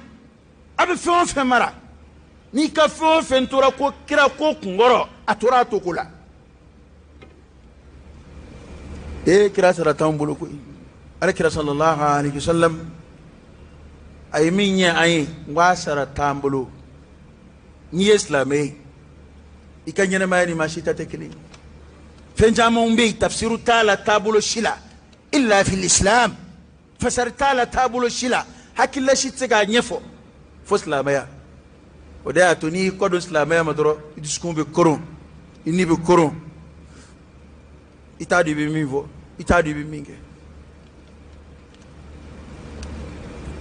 Speaker 1: a bɛ fɛn o fɛn mara n'i ka fɛn o fɛn tora ko kira ko kunkɔrɔ a tora a to ko la kira sara t'anw bolo koyi alakira sallallahu alaihi wasallam a ye min ɲɛ an ye n ko a sara t'an bolo n'i ye silamɛ ye i ka ɲɛnɛmaya ni maa si ta tɛ kelen fɛn camanw bɛ yen tafsiru t'a la taabolo si la illa fil islam fasari t'a la taabolo si la hakilila si tɛ se k'a ɲɛfɔ fo silamɛya o de y'a to n'i kɔdon silamɛya ma dɔrɔn i dusukun bɛ koron i ni bɛ koron i t'a dɔn i bɛ min fɔ i t'a dɔn i bɛ min kɛ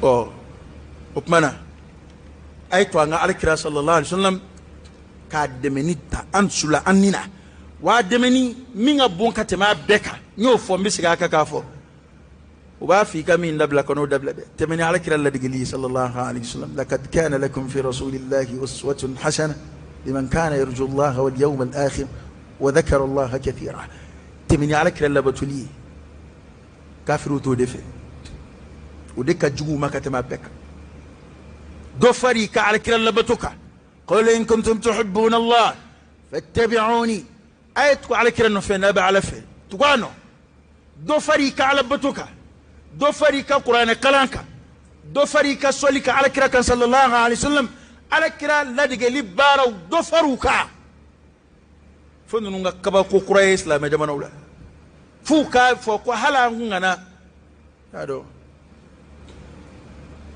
Speaker 1: o kuma na a ye to an ka alakira sallallahu alaihi wasallam k'a dɛmɛ ni ta an sula an ni na wa dɛmɛ ni min ka bon ka tɛmɛ a bɛɛ kan n y'o fɔ n bɛ segin a kan k'a fɔ u b'a fɔ i ka min dabila ka n'o dabila dɛ tɛmɛ ni alakira ladigili sallallahu alaihi wasallam laqad kana lakum fi rasulillahi uswatun hasana liman kana yarju allaha wal yawmal akhir wa dhakara allaha kathira tɛmɛ ni alakira labatuli kafiru t'o de fɛ o de ka jugu ma ka tɛmɛ a bɛɛ kan dɔ fari ka alakira labato kan qul in kuntum tuhibbuna allah fattabi'uni ayat ko alakira nɔfɛ n'a bɛ ala fɛ tugu a nɔ dɔ fari ka alabato kan dɔ fari ka kuranɛ kalan kan dɔ fari ka sɔli ka alakira kan sallallahu alaihi wasallam alakira ladigɛli baaraw dɔ fariw kan fo ninnu ka kabako kura ye silamɛ jamanaw la f'u k'a fɔ ko hali an kun kana k'a dɔn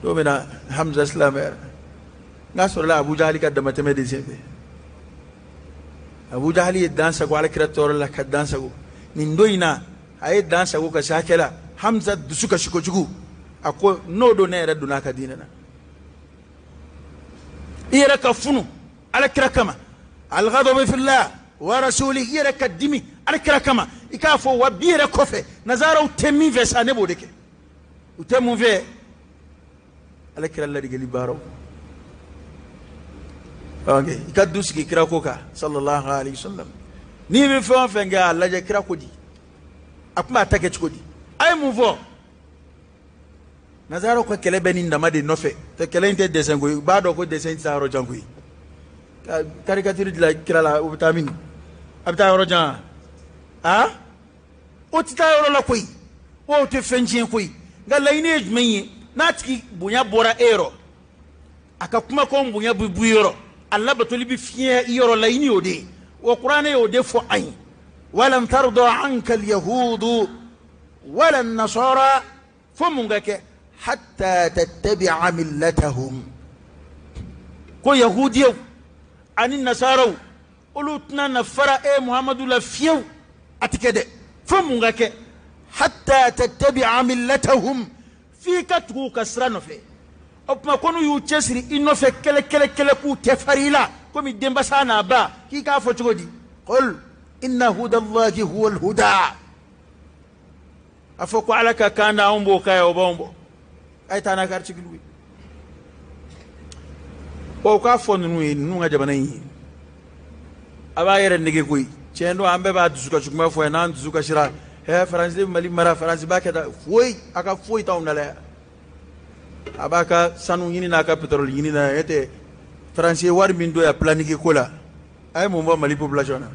Speaker 1: dɔw bɛ na hamza silamɛyara n'a sɔrɔla abu jahali ka damatɛmɛ de senfɛ abu jahali ye dan sago alakira tɔɔrɔ la ka dan sago nin don in na a ye dan sago ka se hakɛ la hamza dusu kasi kojugu a ko n'o don ne yɛrɛ donna a ka diinɛ na i yɛrɛ ka funu alakira kama alghadabu fillah wa rasuli i yɛrɛ ka dimi alakira kama i k'a fɔ wa bi yɛrɛ kɔfɛ nazaraw tɛ min fɛ sa ne b'o de kɛ u tɛ mun fɛ alakira ladigɛli baaraw i ka du sigi kira ko kan sallallahu alaihi wasallam n'i bɛ fɛn o fɛn kɛ a lajɛ kira ko di a tun b'a ta kɛ cogo di a ye mun fɔ nazaraw ka kɛlɛ bɛ nin dama de nɔfɛ kɛlɛ in tɛ dessin koyi u b'a dɔn ko dessin tɛ taa yɔrɔ jan koyi caricature dilan kira la o bɛ taa min a bɛ taa yɔrɔ jan o tɛ taa yɔrɔ la koyi o tɛ fɛn tiɲɛ koyi nka laɲini ye jumɛn ye n'a tigi bonya bɔra e yɔrɔ a ka kumakanw bonya bɛ bu yɔrɔ a labatoli bɛ fiɲɛ i yɔrɔ laɲini y'o de ye wa kuranɛ y'o de fɔ an ye walan tarda anka alyahudu wala nasara fo mun ka kɛ hatta tattabi'a millatahum ko yahudiyaw ani nasaraw olu tɛna na fara e muhamadu la fiyewu a tɛ kɛ dɛ fo mun ka kɛ hatta tattabi'a millatahum f'i ka tugu u ka sira nɔfɛ o tuma ko n'u y'u cɛsiri i nɔfɛ kɛlɛ k'u tɛ fari i la komi denbasa n'a ba k'i k'a fɔ cogo di qul inna hudallahi huwal huda a fɔ ko ala ka kan da anw b'o k'a ye o b'anw bɔ a ye taa n'a ka article ye o k'a fɔ ninnu ye ninnu ka jamana in ye a b'a yɛrɛ nege koyi tiɲɛ don an bɛɛ b'a dusukasi kuma fɔ yan n'an dusu kasira faransi bɛ mali mara faransi b'a kɛ tan foyi a ka foyi t'anw na la yan a b'a ka sanu ɲini n'a ka pétrole ɲini na yan tɛ faransi ye wari min don yan planifié ko la a ye mun bɔ mali population na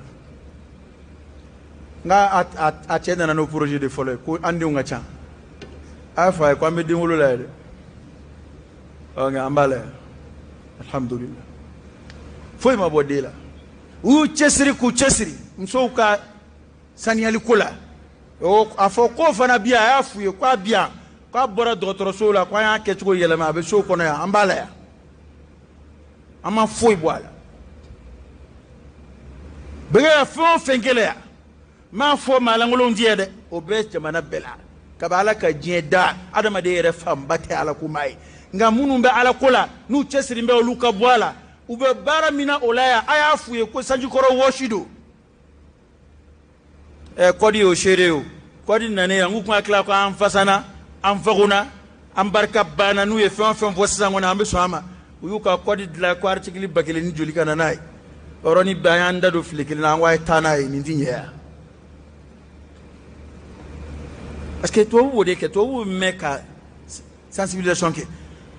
Speaker 1: nka a cɛ nana n'o projet de fɔlɔ ye ko an denw ka ca a y'a fɔ a ye ko an bɛ den wolo la yɛrɛ nka an b'a la yan alhamdulillah foyi ma bɔ den la u y'u cɛsiri k'u cɛsiri musow ka saniyali ko la a fɔ ko fana bi yan a y'a f'u ye k'a bi yan k'a bɔra dɔgɔtɔrɔsow la k'an y'a kɛcogo yɛlɛma a bɛ so kɔnɔ yan an b'a la yan an ma foyi bɔ a la bɛnkɛ ka fɛn o fɛn gɛlɛya m'a fɔ maa lankolonw ti ye dɛ o bɛɛ jamana bɛɛ la kabi ala ka diɲɛ da adamaden yɛrɛ fanba tɛ ala ko maa ye nka minnu bɛ ala ko la n'u cɛsiri bɛ olu ka bɔ a la u bɛ baara min na o la yan a y'a f'u ye ko sanjikɔrɔ wɔsi don kɔdi y'o seere o kɔdi nanen yan n k'u tun ka tila ko an fasana an fagona an barika banna n'u ye fɛn o fɛn fɔ sisan kɔni an bɛ sɔn a ma u y'u ka code dilan ko article ba kelen ni joli kana n'a ye yɔrɔ ni bɛɛ y'an da don fili kelen na an ko a ye taa n'a ye nin ti ɲɛ yan parce que tubabu b'o de kɛ tubabu bɛ mɛn ka sensibilisation kɛ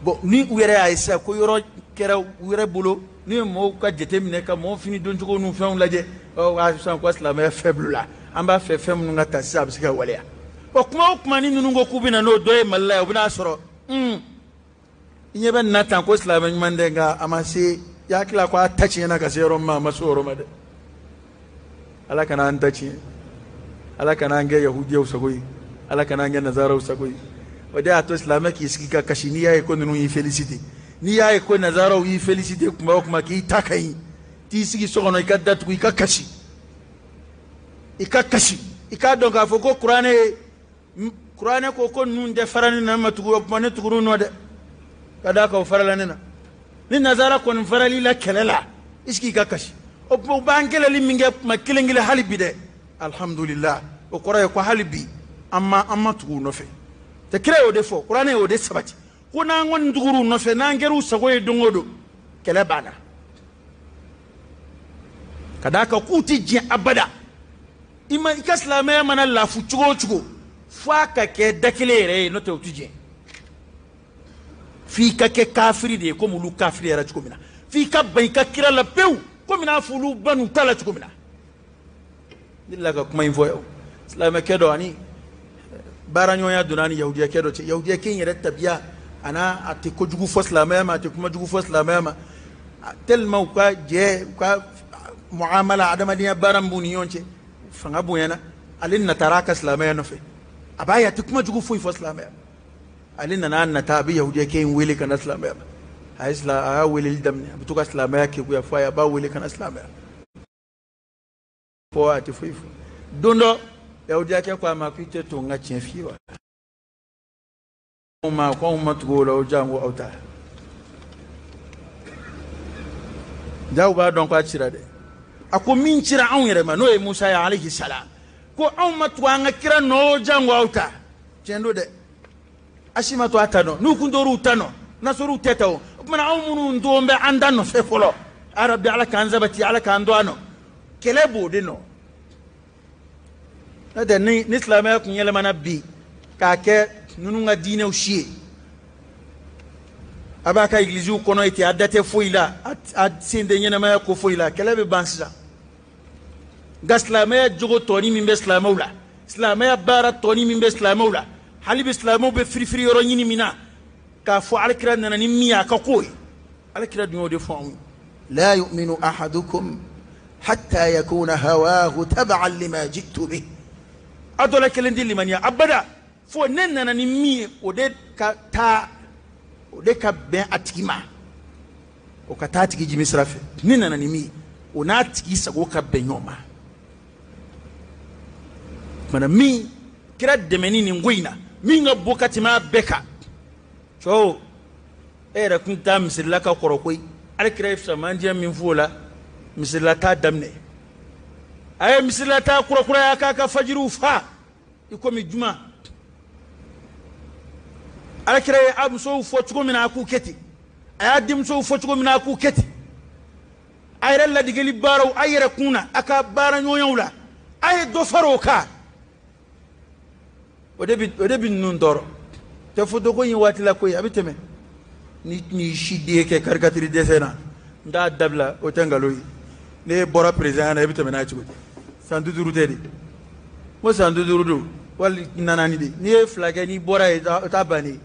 Speaker 1: bon ni u yɛrɛ y'a ye sisan ko yɔrɔ kɛra u yɛrɛ bolo ni ye mɔgɔw ka jateminɛ ka mɔgɔw fini doncogo n'u fɛnw lajɛ sisan ko silamɛya faible la an b'a fɛ fɛn minnu ka ta sisan a bɛ se ka waleya bon kuma o kuma ni ninnu ko k'u bɛ na n'o dɔ ye Mali la ye u bɛ n'a sɔrɔ i ɲɛ bɛ nin na tan ko silamɛ ɲuman tɛ nka a ma se i hakili ko a ta tiɲɛna ka se yɔrɔ min ma a ma se o yɔrɔ ma dɛ Ala kana an ta tiɲɛ Ala kana an kɛ yahudiyaw sago ye Ala kana an kɛ nazaraw sago ye o de y'a to silamɛ k'i sigi ka kasi n'i y'a ye ko ninnu y'i félicité n'i y'a ye ko nazaraw y'i félicité kuma o kuma k'i ta ka ɲi t'i sigi so kɔnɔ i ka datugu i ka kasi i k'a dɔn k'a fɔ ko kuranɛ ko ninnu tɛ fara ne na ma tugu o kuma ne tugur'u nɔ dɛ ka d'a kan o farala ne na ni nazara kɔni farali la kɛlɛ la i sigi i ka kasi o kuma u b'an kɛlɛli min kɛ kuma kelen kelen hali bi dɛ alhamdulillah o kɔrɔ ye ko hali bi an ma tugu u nɔfɛ te kira y'o de fɔ kuranɛ y'o de sabati ko n'an kɔni tugur'u nɔfɛ n'an kɛr'u sago ye don o don kɛlɛ banna ka d'a kan k'u tɛ diɲɛ abada i ka silamɛya mana lafu cogo o cogo fo a ka kɛ da kelen yɛrɛ ye n'o tɛ u tɛ diɲɛ f'i ka kɛ kafiri de ye komi olu kafiri yɛrɛ cogo min na f'i ka ban i ka kira la pewu komi n'a fɔ olu banu ta la cogo min na ne delila ka kuma in fɔ yan silamɛkɛ dɔ ani baaraɲɔgɔnya donna ni yahudiyakɛ dɔ cɛ yahudiyakɛ in yɛrɛ tabiya a tɛ kojugu fɔ silamɛya ma a tɛ kuma jugu fɔ silamɛya ma tellement u ka jɛ u ka muamala adamadenya baara min b'u ni ɲɔgɔn cɛ fanga bonyana ale natara a ka silamɛya nɔfɛ a b'a ye a tɛ kuma jugu foyi fɔ silamɛya ale nana nata a bɛ yahudiyakɛ in wele ka na silamɛya ma a y'a weleli daminɛ a bɛ to ka silamɛya kekuya fɔ a ye a b'a wele ka na silamɛya fɔ a tɛ foyi fɔ don dɔ yahudiyakɛ ko a ma ko i tɛ to n ka tiɲɛ f'i ye wa ko anw ma tugu o la o diya n ko aw ta jaw b'a dɔn ko a cira dɛ a ko min cira anw yɛrɛ ma n'o ye Musa ye alayhi salam ko anw ma tugu an ka kira nɔ o diya n ko aw ta tiɲɛ don dɛ a si ma to a ta nɔ n'u kun tor'u ta nɔ n'a sɔrɔ u tɛ ta o tuma anw minnu don bɛ an da nɔfɛ fɔlɔ arabi Ala k'an sabati Ala k'an to a nɔ kɛlɛ b'o de nɔ n'o tɛ ni silamɛya kun yɛlɛmana bi k'a kɛ ninnu ka diinɛw si ye a b'a ka egiliziw kɔnɔ yen ten a da tɛ foyi la a sen tɛ ɲɛnamaya ko foyi la kɛlɛ bɛ ban sisan nka silamɛya jogo tɔni min bɛ silamɛw la silamɛya baara tɔni min bɛ silamɛw la hali bi silamɛw bɛ firifiri yɔrɔ ɲini min na k'a fɔ alakira nana ni min ye a ka ko ye alakira dun y'o de fɔ anw ye la yu'minu ahadukum hatta yakuna hawahu tab'an lima ji'tu bih a dɔ la kelen tɛ limaniya abada fo ne nana ni min ye o de ka bɛn a tigi ma o ka taa tigi jimi sira fɛ ne nana ni min ye o n'a tigi sago ka bɛn ɲɔgɔn ma mana min kira dɛmɛni nin ko in na min ka bɔ ka tɛmɛ a bɛɛ kan cɛw e yɛrɛ kun taa misirila ka kɔrɔ koyi ale kira ye fisamandiya min fɔ o la misirila t'a daminɛ a ye misirila t'a kurakuraya k'a ka fajiriw fa i komi juma ale kira ye a musow fɔ cogo min na a k'u kɛ ten a y'a denmusow fɔ cogo min na a k'u kɛ ten a yɛrɛ ladigɛli baaraw a yɛrɛ kun na a ka baara ɲɔgɔnyaw la a ye dɔ fara o kan o de bɛ ninnu tɔɔrɔ tɛ foto ko in waati la koyi a bɛ tɛmɛ ni si den kɛ karikatiri dɛsɛ na n t'a dabila o tɛ nkalon ye ne bɔra perezan na i bɛ tɛmɛ n'a ye cogo di san 50 tɛ de n ko san 50 don wali 4 de n'i ye 2 kɛ n'i bɔra yen o t'a bannen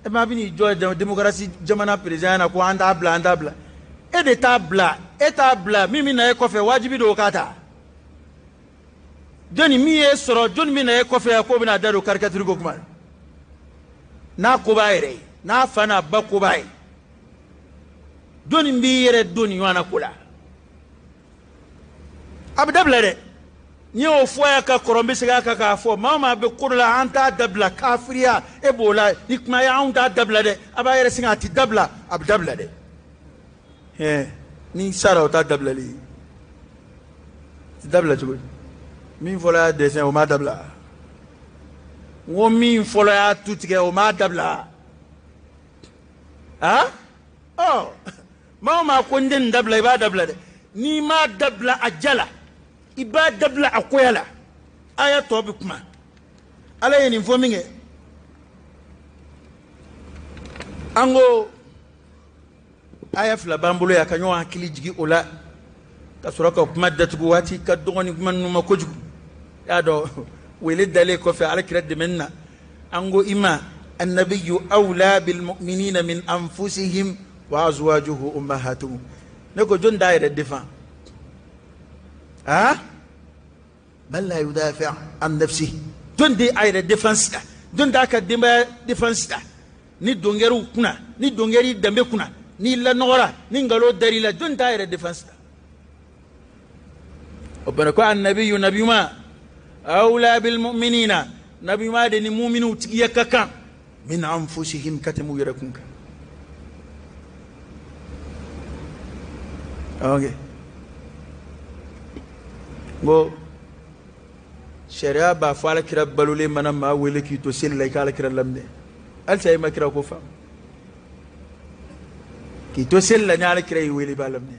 Speaker 1: e ma bɛ n'i jɔ démocratie jamana perezan na ko an t'a bila e de t'a bila e t'a bila min bɛ na e kɔfɛ wajibi don o k'a ta jɔnni min ye sɔrɔ jɔnni bɛ na e kɔfɛ k'o bɛna da don karikatiri ko kuma n'a ko b'a yɛrɛ ye n'a fa n'a ba ko b'a ye jɔnni b'i yɛrɛ don nin ɲɔgɔn na ko la a bɛ dabila dɛ n'i y'o fɔ a ye ka kɔrɔ n bɛ segin a kan k'a fɔ maa o maa bɛ ko dɔ la an t'a dabila kafiriya e b'o la ni kuma ye anw t'a dabila dɛ a b'a yɛrɛ sɛgɛn a tɛ dabila a bɛ dabila dɛ ni sara o t'a dabilali ye a tɛ dabila cogo di min fɔlɔ y'a dɛsɛ o m'a dabila n ko min fɔlɔ y'a tu tigɛ o m'a dabila oh ma kondin dabla ba dabla ni ma dabla ajala iba dabla akoyala aya to bi kuma ala yin informing ango aya fla bambulo ya kanyo hakili jigi ola ka suraka kuma datugo wati ka dogoni kuma numa kojugu ya do wele dale ko fa ala kira de menna ango ima annabiyyu awla bil mu'minina min anfusihim wa azwajuhu ummahatuhum neko jon daire defa bal la yudafi an nafsihi jon de ayre defense da jon da ka demba defense da ni dongeru kuna ni dongeri dambe kuna ni la nora ni ngalo dari la jon da ayre defense da obana ko annabiyyu nabiyuma awla bil mu'minina nabiyuma de ni mu'minu tiyakaka min anfusihim katamu yarakunka okay go sharia ba fala kira balule mana ma wele ki to sel lay kala kira lamne al say ma kira ko fa ki to sel la nyaala kira wele ba lamne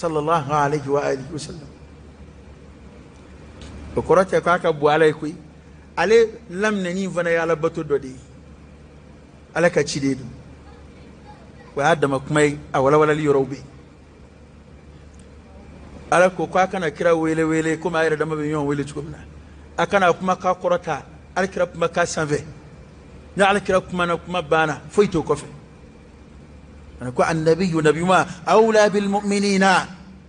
Speaker 1: sallallahu alayhi wa alihi wa sallam ko korata ka ka bu alay kuy ale lamne ni vana yala bato dodi ala ka cide du wa adama kuma awala wala li yorobe ala ko kana kira wele kuma ayra dama be yon wele tukumna akana kuma ka korota ala kira kuma ka sanve ya ala kira kuma na kuma bana foito kofe ana ko annabiyyu nabiyuma awla bil mu'minina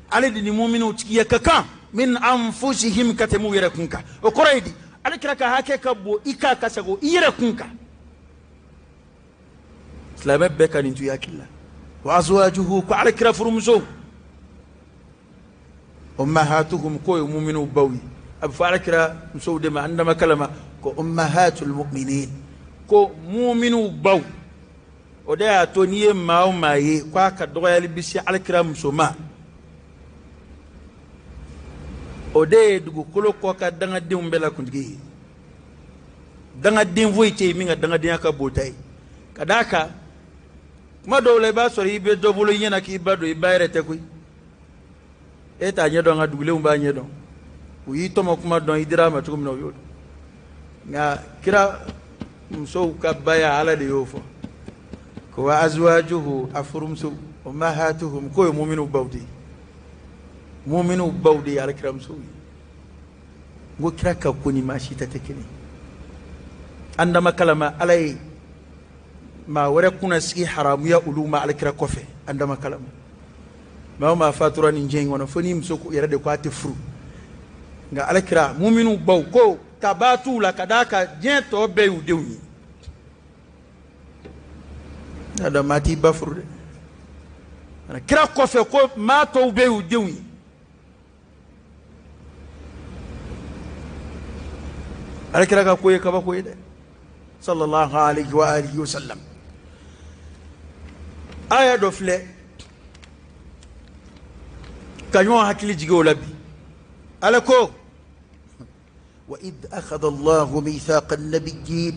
Speaker 1: ala di mu'minu tikiya kaka min anfusihim katamu yarakunka o koraidi ala kira ka hake ka bo ika kasago yarakunka islamat beka nintu yakilla wa azwajuhu ko ala kira furumso أمهاتهم كوي مؤمنون بوي أبفعل كرا مسود ما عندما كلمة كو أمهات المؤمنين كو مؤمنون بو وده أتوني ما وما يه كوا كدوغا يلبسي على كرا مسوما وده دغو كلو كوا كدنا دين بلا كنتجي دنا دين فويتي مينغا دنا دين كبوتاي كداكا ما دولة باسوري بدو ينا كي بدو يبايرة تكوي eta nyedo nga dugule umba nyedo uyi tomo kuma don idira ma tukum no yodo nga kira mso kabaya ala de yofo ko wa azwajuhu afurumsu ummahatuhum ko mu'minu bawdi ala kiram so ngo kira ka kuni mashi ta tekeni andama kalama alai ma wara kuna si haramu ya uluma ala kira kofe andama kalama ma fatura ni njeng wana foni msoko yara de kwate fru nga alakira mu'minu baw ko tabatu la kadaka jento be udewni ada mati bafru ana kira ko fe ko ma to be udewni alakira ka ko ka ba ko ide sallallahu alaihi wa alihi wasallam aya do fle كانوا هكلي جيجولا بي ألكو وإذ أخذ الله ميثاق النبيين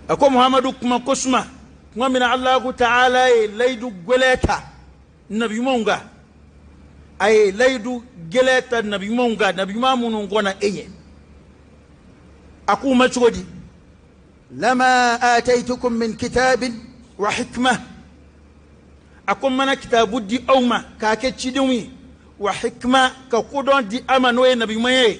Speaker 1: أكو محمد كما كسمة ومن الله تعالى ليدو جلتا النبي مونغا أي ليدو جلتا النبي مونغا نبي ما منونغونا إيه أكو مجودي لما آتيتكم من كتاب وحكمة أكون منا كتاب دي أوما كاكتشي دومي وحكمة كقدون دي أمانوي نبي ماي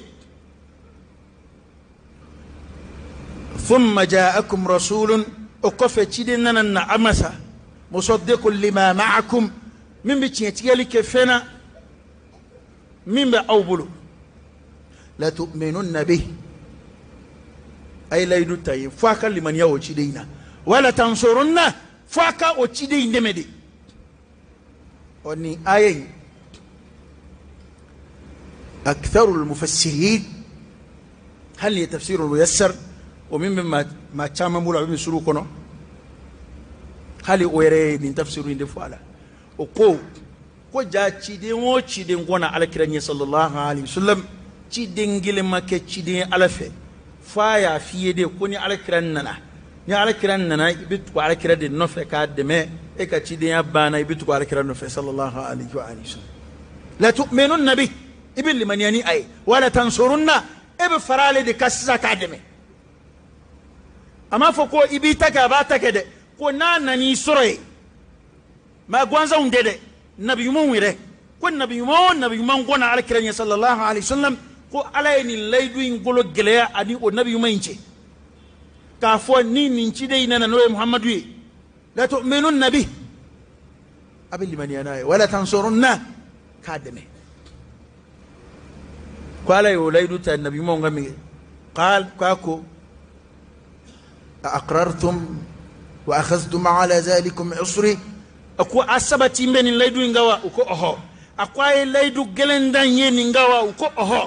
Speaker 1: ثم جاءكم رسول أكفتشي دي نانا أمسا مصدق لما معكم من بتشيتيالي كفنا من بأوبلو لا تؤمنون به أي لا يدوتاي فاكا لمن يوشي دينا ولا تنصرن فاكا وشي دي نمدي وني آية أكثر المفسرين هل هي تفسير ميسر ومن ما تشامل مولا من سلوكنا هل يوري من تفسيرين دفعلا وكو جا تشيدين و تشيدين قونا على كرانية صلى الله عليه وسلم تشيدين جل ما كتشيدين على في فايا في يدي كوني على كراننا ni ala kira nana ibit ko ala kira de no fe ka deme e ka ci de ya bana ibit ko ala kira no fe sallallahu alaihi wa alihi la tu'minun bi ibil liman yani ay wala tansurunna ibi farale de kasisa ka deme ama fo ko ibita ka ba ta kede ko nani soroy ma gwanza undede nabi mu wire ko nabi mu gona ala kira sallallahu alaihi wasallam ko ala ni laydu ngolo geleya ani o nabi mu inche ka fo ni ninci dai nana no muhammadu la tu'minun nabi abil liman yana wala tansurunna kademe qala ya laydu ta nabi mu ngami qal kako aqrartum wa akhadhtum ala zalikum usri ako asabati mbeni laydu ngawa uko oho akwaye laydu gelendan yeni ngawa uko oho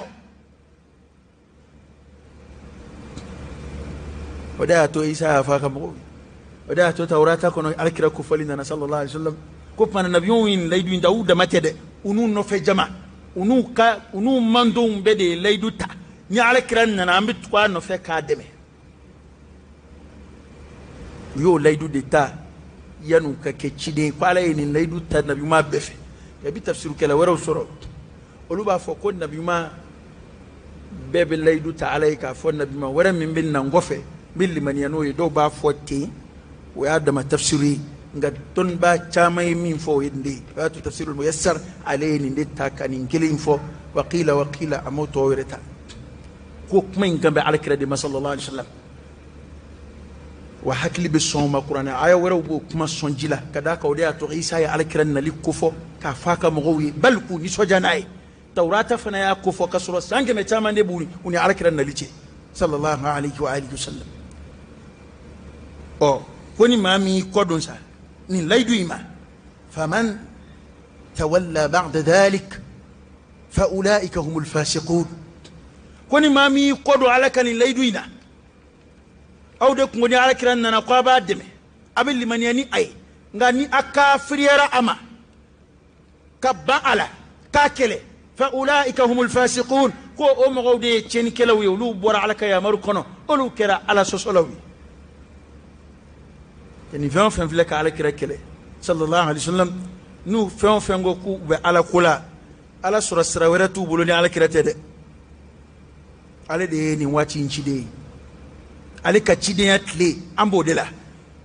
Speaker 1: ودا تو عيسى فاكم ودا تو توراتا كونو الكرا كفلنا صلى الله عليه وسلم كفنا النبيين ليدو داوود ماتده ونو نو في جما ونو ماندوم بدي ليدو تا ني الكرا نانا امبت كوا نو في كادمه يو ليدو دتا يانو ككيتشيدي قال ني ليدو تا نبي ما بفه يبي تفسير كلا ورو سورو ولوبا فكون نبي ما بيب ليدو تا عليك فون نبي ما ورا من بين نغوفه billi man yano do ba fotti wa adama tafsiri nga ton ba chamay min fo yindi wato tafsirul muyassar alayni de takanin kilin fo wa qila amoto wireta ko kuma ngambe alkira de sallallahu alaihi wasallam wa hakli bi soma qur'ana aya wara bo kuma sonjila kada ka wada to isa ya alkira na likufo ka faka mugawi balku ni sojanai tawrata fana ya kufo kasro sange me chamande buni uni alkira na lice sallallahu alaihi wa alihi wasallam o koni mami kodon sa ni laydu ima faman tawalla ba'da dhalik fa ulaika humul fasiqun koni mami kodo alaka ni laydu ina aw de ko ni alaka nana ko ba deme abil liman yani ay ngani akafiriyara ama kabba ala kakele fa ulaika humul fasiqun ko o mo gowde chen kelaw yow lu bora alaka ya maru kono olu kera ala sosolawi yani fɛn filɛ ka ala kira kɛlɛ sallallahu alaihi wasallam n'u fɛn ko k'u bɛ ala ko la ala sɔrɔ sira wɛrɛ t'u bolo ni ala kira tɛ dɛ ale de ye nin waati in ciden ye ale ka cidenya tile an b'o de la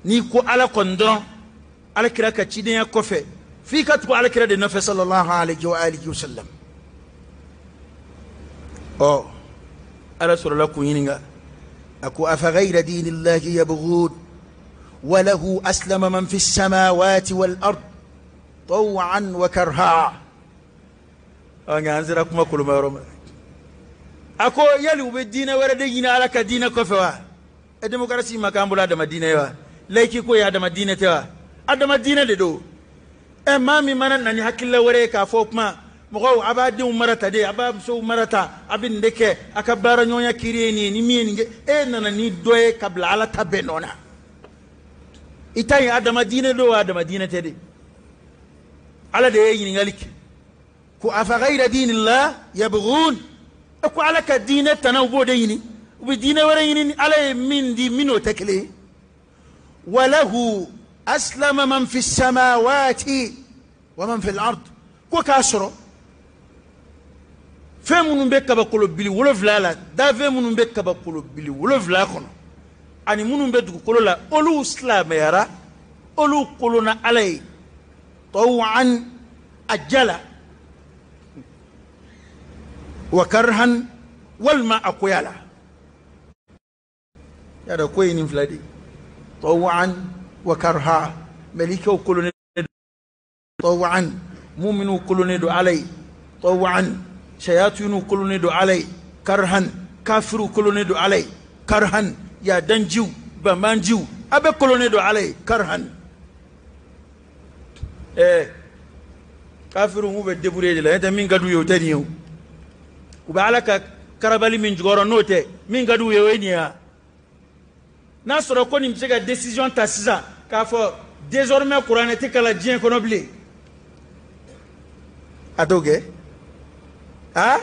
Speaker 1: n'i ko ala kɔni dɔrɔn ala kira ka cidenya kɔfɛ f'i ka tugu ala kira de nɔfɛ sallallahu alaihi wa alihi wasallam ɔ ala sɔrɔla k'u ɲininka a ko afa ghayra dinillahi yabghun وله أسلم من في السماوات والأرض طوعا وكرها أنا أنزلكم أقول ما رمى أكو يلو بالدين وردينا على كدين كفوا الديمقراطية ما كان بلا دم الدين يوا لكن كوي هذا الدين توا هذا الدين ده أما من نني حكي وريك فوق ما مغو عبادي ومرتا دي عباب سو مرتا أبين دك أكبر نيويا كيريني نمين نانا ندوي قبل على تبنونا itai adama dina do adama dina tede ala de yin ngalik ku afa ghayra dinillah yabghun ku ala ka dina tanawbo de yini ubi dina wara yini ala min di mino takle walahu aslama man fi samawati wa man fi al-ard ku kasro femunun be kabakolo bili wolofla la da femunun be kabakolo bili wolofla kono ani munun be dugu kolo la olu islam yara olu kolona alay tawan ajala wa karhan wal ma akoyala yada koy ni fladi tawan wa karha malika kolone tawan mu'minu kolone do alay tawan shayatinu kolone do alay karhan kafiru kolone do alay karhan ya danjiu ba manjiu abe kolone do alay karhan kafiru mu be debure de la enta min gadu yo tani yo ku ba alaka karabali min jugoro note min gadu yo enia na soro ko ni msega décision ta siza ka fo désormais Qur'an te kala dien kono blé adoge ah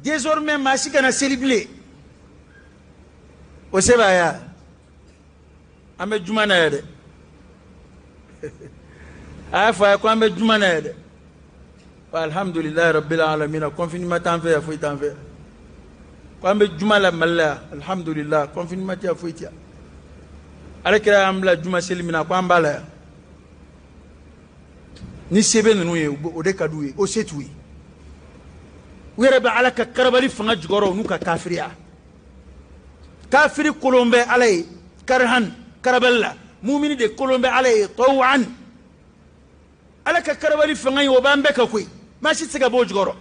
Speaker 1: désormais masika na célibler o sebaya ambe juma na yede afa ko ambe juma na yede alhamdulillah rabbil alamin confinement tan fe fo tan fe ko ambe juma la malla alhamdulillah confinement ya fo tia ala kira amla juma selimina ko ambala ni sebe nunu ye o de kaduye o setuye were ba ala ka karabali fanga jugoro nu ka kafiriya kafiri kolombe alay karhan karaballa mu'mini de kolombe alay taw'an ala ka karabali fanga yo bambe ka koy mashi siga bo jugoro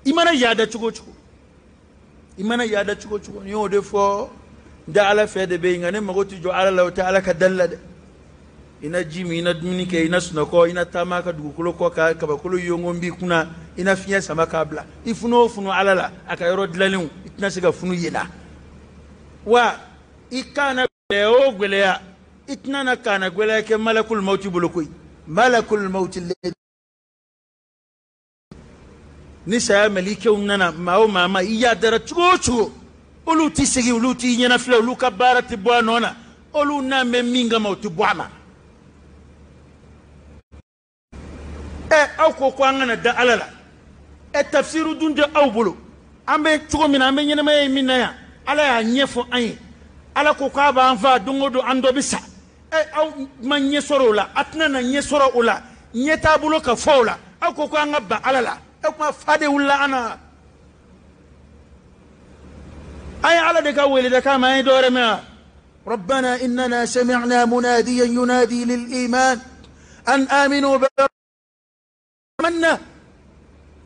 Speaker 1: imana yada chugo chugo imana yada chugo chugo ni o de fo da ala fe de be ngane magoti jo ala law ta'ala ka dallade ina jimi ina duminike ina sunako ina tamaka dugukolo ko ka kabakolo yongo mbi kuna ina fiya sama kabla ifuno funo alala aka yoro dilalin itna siga funu yena wa ikana leo gweleya itna na kana gweleya ke malakul mauti bulukoi malakul mauti ni saya malike unana mao mama iya dara chugo olu tisigi olu ti nyena fle olu kabara ti bwanona olu na meminga mauti bwama aw ko ko ngana da alala tafsiru dunde aw bolo ambe chugo mina ambe nyene may minna ya ala ya nyefo ayi ala ko ka ba anfa dungodo ando bisa aw man nyesoro la atna na nyesoro ula nyeta bulo ka fola aw ko ko ngaba alala e ko fade wala ana ay ala de ka wele de ka may dore ma ربنا إننا سمعنا مناديا ينادي للإيمان أن آمنوا منا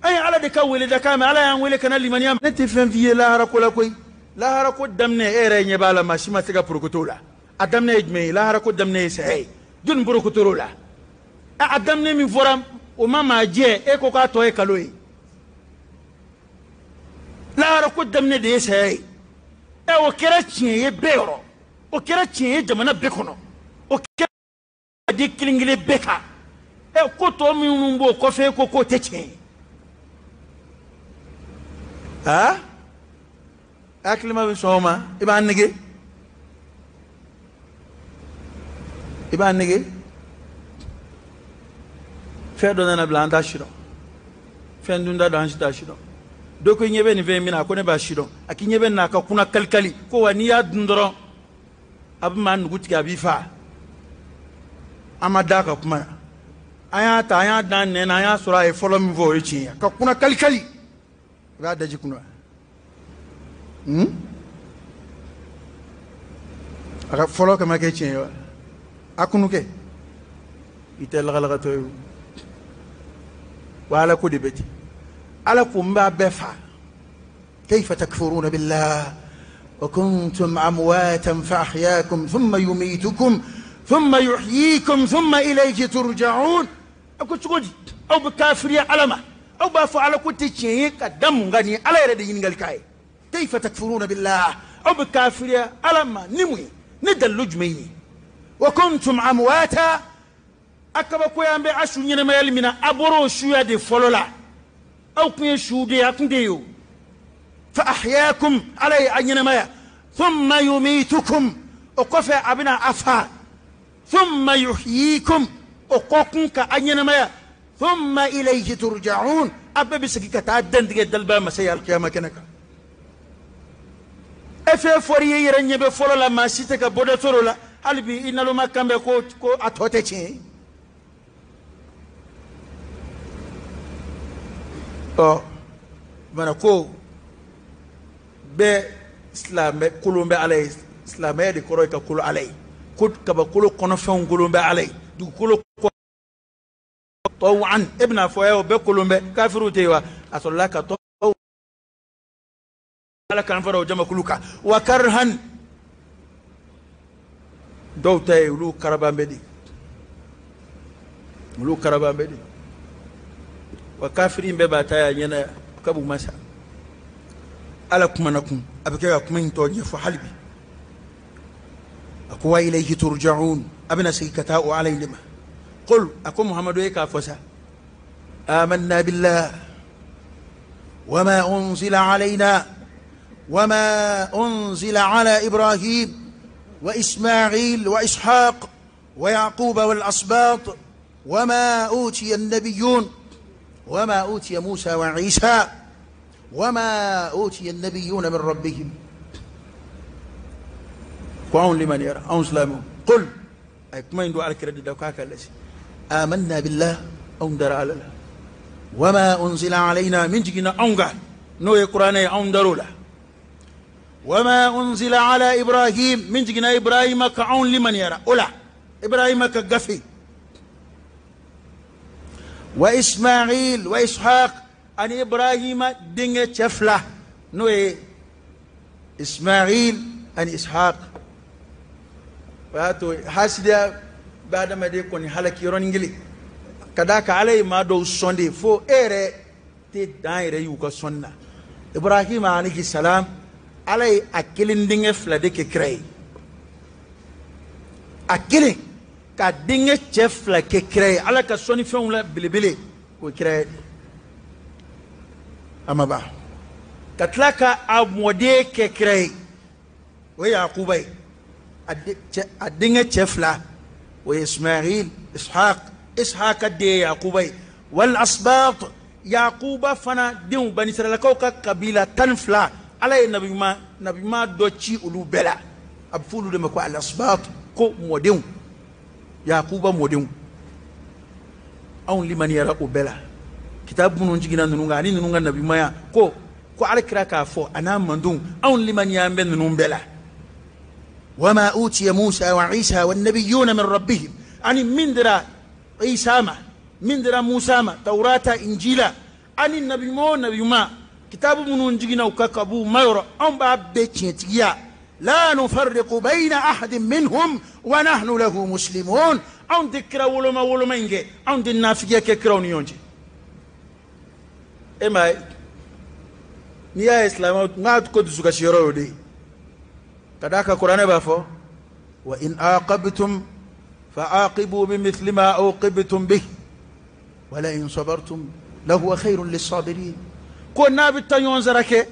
Speaker 1: أي على دكول دكام على ينولي كان لمن يام نتفهم فيه لا هركو لكوي لا هركو دمنا إيرين يبالا ما شما تيجا بروكوتولا أدمنا يجمعي لا هركو دمنا يسهي جن بروكوتولا أدمنا من فورم وما ما جاء إيكو كاتو إيكالوي لا هركو دمنا دي يسهي وكرتشي يبيرو وكرتشي يجمعنا بيكونو وكرتشي دي كلينجلي بيكا koto mi numbo ko fe ko ko teche ha aklima bi soma iban nige fe do na blanda shiro fe ndunda dan shita shiro do ko nyebe ni ve mina ko ne ba shiro akinyebe na ka kuna kalkali ko wani ya dundoro abma nuguti ga bi fa amada ka kuma aya ta aya dan ne na aya sura e follow me vo echi ka kuna kalikali ga daji kuna aka follow ka ma ke chi akunu ke itel galaga to wala ko debeti ala kumba befa كيف تكفرون بالله وكنتم أمواتا فأحياكم ثم يميتكم ثم يحييكم ثم إليه ترجعون أكو تقول أو بكافرية علما أو بفعل كنت شيء قدام غني على يدين الكاي كيف تكفرون بالله أو بكافرية علما نموي ندل جميني وكنتم أمواتا أكبر كويان بعشو ينما يلمنا أبرو شوية دي فلولا أو كويان شو دي أكنديو فأحياكم علي أينما ثم يميتكم وقفى أبنا أفا ثم يحييكم وقوكم كأينما ثم إليه ترجعون أبا بسكيكة تعدن دي الدلبا مسيح القيامة كنكا أفا فريه يرنيه بفلو لما سيتك بودا ترولا هل بي إنا لما كان بكو أتوتي منكو be islam kulumbe alay islam de koroy ka kulu alay kud ka ba kulu kono fen kulumbe alay du kulu tawan ibna foyo be kulumbe kafiru tewa asolla ka to ala kan faro jama kuluka wa karhan dowtay lu karabambe di wa kafirin be bataya nyana kabu masa ala kuma nakum abike kuma into nyefu halbi akwa ilayhi turja'un abna sikata'u alayhima qul akum muhammadu yaka fasa amanna billah wama unzila alayna wama unzila ala ibrahim وإسماعيل وإسحاق ويعقوب والأسباط وما أوتي النبيون وما أوتي موسى وعيسى وما أوتي النبيون من ربهم قوم لمن يرى أو سلام قل ما يندو على كرد دوكاك الذي آمنا بالله أو در على الله وما أنزل علينا من جينا أونغا نو القرآن أون درولا وما أنزل على إبراهيم من جينا إبراهيم كأون لمن يرى أولا إبراهيم كغفي وإسماعيل وإسحاق أن إبراهيم دينغ تفلا نو إسماعيل أن إسحاق واتو حاسدا بعد ما دي كوني حالك يرونجلي كذاك عليه ما دو سوندي فو إيري تي دايرة يوكا سونا إبراهيم عليه السلام عليه أكلين دينغ فلا دي كراي أكلين كدينغ تفلا كراي على كسوني فيهم لا بلي بلي وكراي أما با كتلاك أمودي كراي ويعقوبي الدينغ تفلا وإسماعيل إسحاق دي يعقوبي والأسباط يعقوب فنا ديو بني إسرائيل كوكا قبيلة تنفلا على نبي ما دوتشي أولو بلا أبفولو دي مكوا الأسباط كو موديو يعقوب موديو أون لمن يرى بلا كتاب منون جينا نونغا نبي ما كو على كراكا فو أنا مندون أون لمن يامبن نون بلا وما أوتي موسى وعيسى والنبيون من ربهم أني من درا عيسى ما من درا موسى ما توراة إنجيلا أني نبي ما كتاب منون جينا وكاكابو ما يرى أم باب بيتشيتيا لا نفرق بين أحد منهم ونحن له مسلمون أم ذكر ولما إنجي أم دي نافيا ككرون يونجي إما نيا إسلام ما تكون سكاشيرو دي كذاك القرآن بافو وإن عاقبتم فعاقبوا بمثل ما عوقبتم به ولئن صبرتم لهو خير للصابرين كنا بالتنيون زركه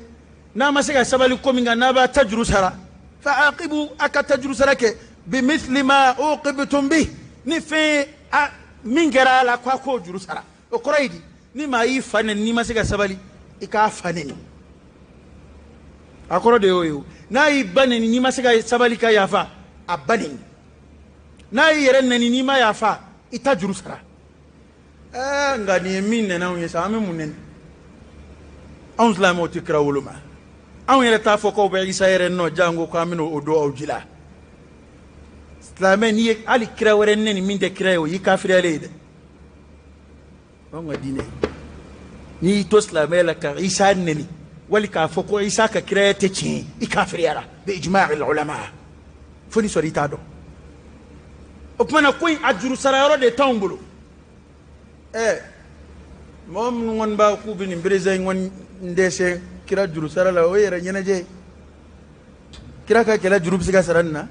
Speaker 1: نما سيغا سبالكم من نبا تجرسرا فعاقبوا اك تجرسرك بمثل ما عوقبتم به نفي من غير لا كو جرسرا وقريدي نما يفن نما سيغا سبالي اكا فنن akoro de yoyo nayi baneni ni masega sabali ka yafa abaneni nayi yere nani ni ma yafa ita jurusara ngani minne na unye sa ame munen on slamo tikra wuluma on yere ta foko be isa yere no jango ko amino odo awjila islamen ni ali kra were neni min de kra yo yi kafire leede on ngadine ni to islamela ka isa neni ولك فوق عيسى كريتشي يكافر يرى بإجماع العلماء فني سوري تادو وكمان كوين أجرو سرايرو دي تامبلو مم نون باكو بين بريزين ون ندسه كرا جرو سرا لا ويرا ينجي كرا كلا جرو بسكا سرنا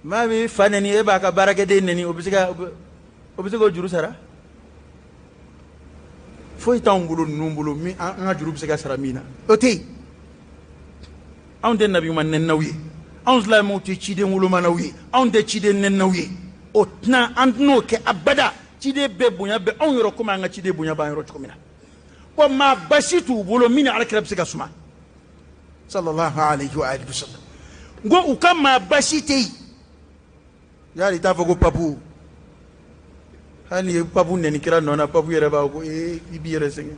Speaker 1: ما بي فنني إبا كبارك دينني وبسكا جرو سرا foi tambulu numbulu mi anga jurub sega saramina oti on den nabi man nen nawi on la moti chide ngulu manawi on de chide nen nawi otna andno ke abada chide be bunya be on yoro kuma anga chide bunya ba yoro komina ko ma basitu bulo min ala kirab sega suma sallallahu alayhi wa alihi wasallam go ukama basite yali tafago papu hani papu neni kira nona papu yere ba ko ibi yere sengi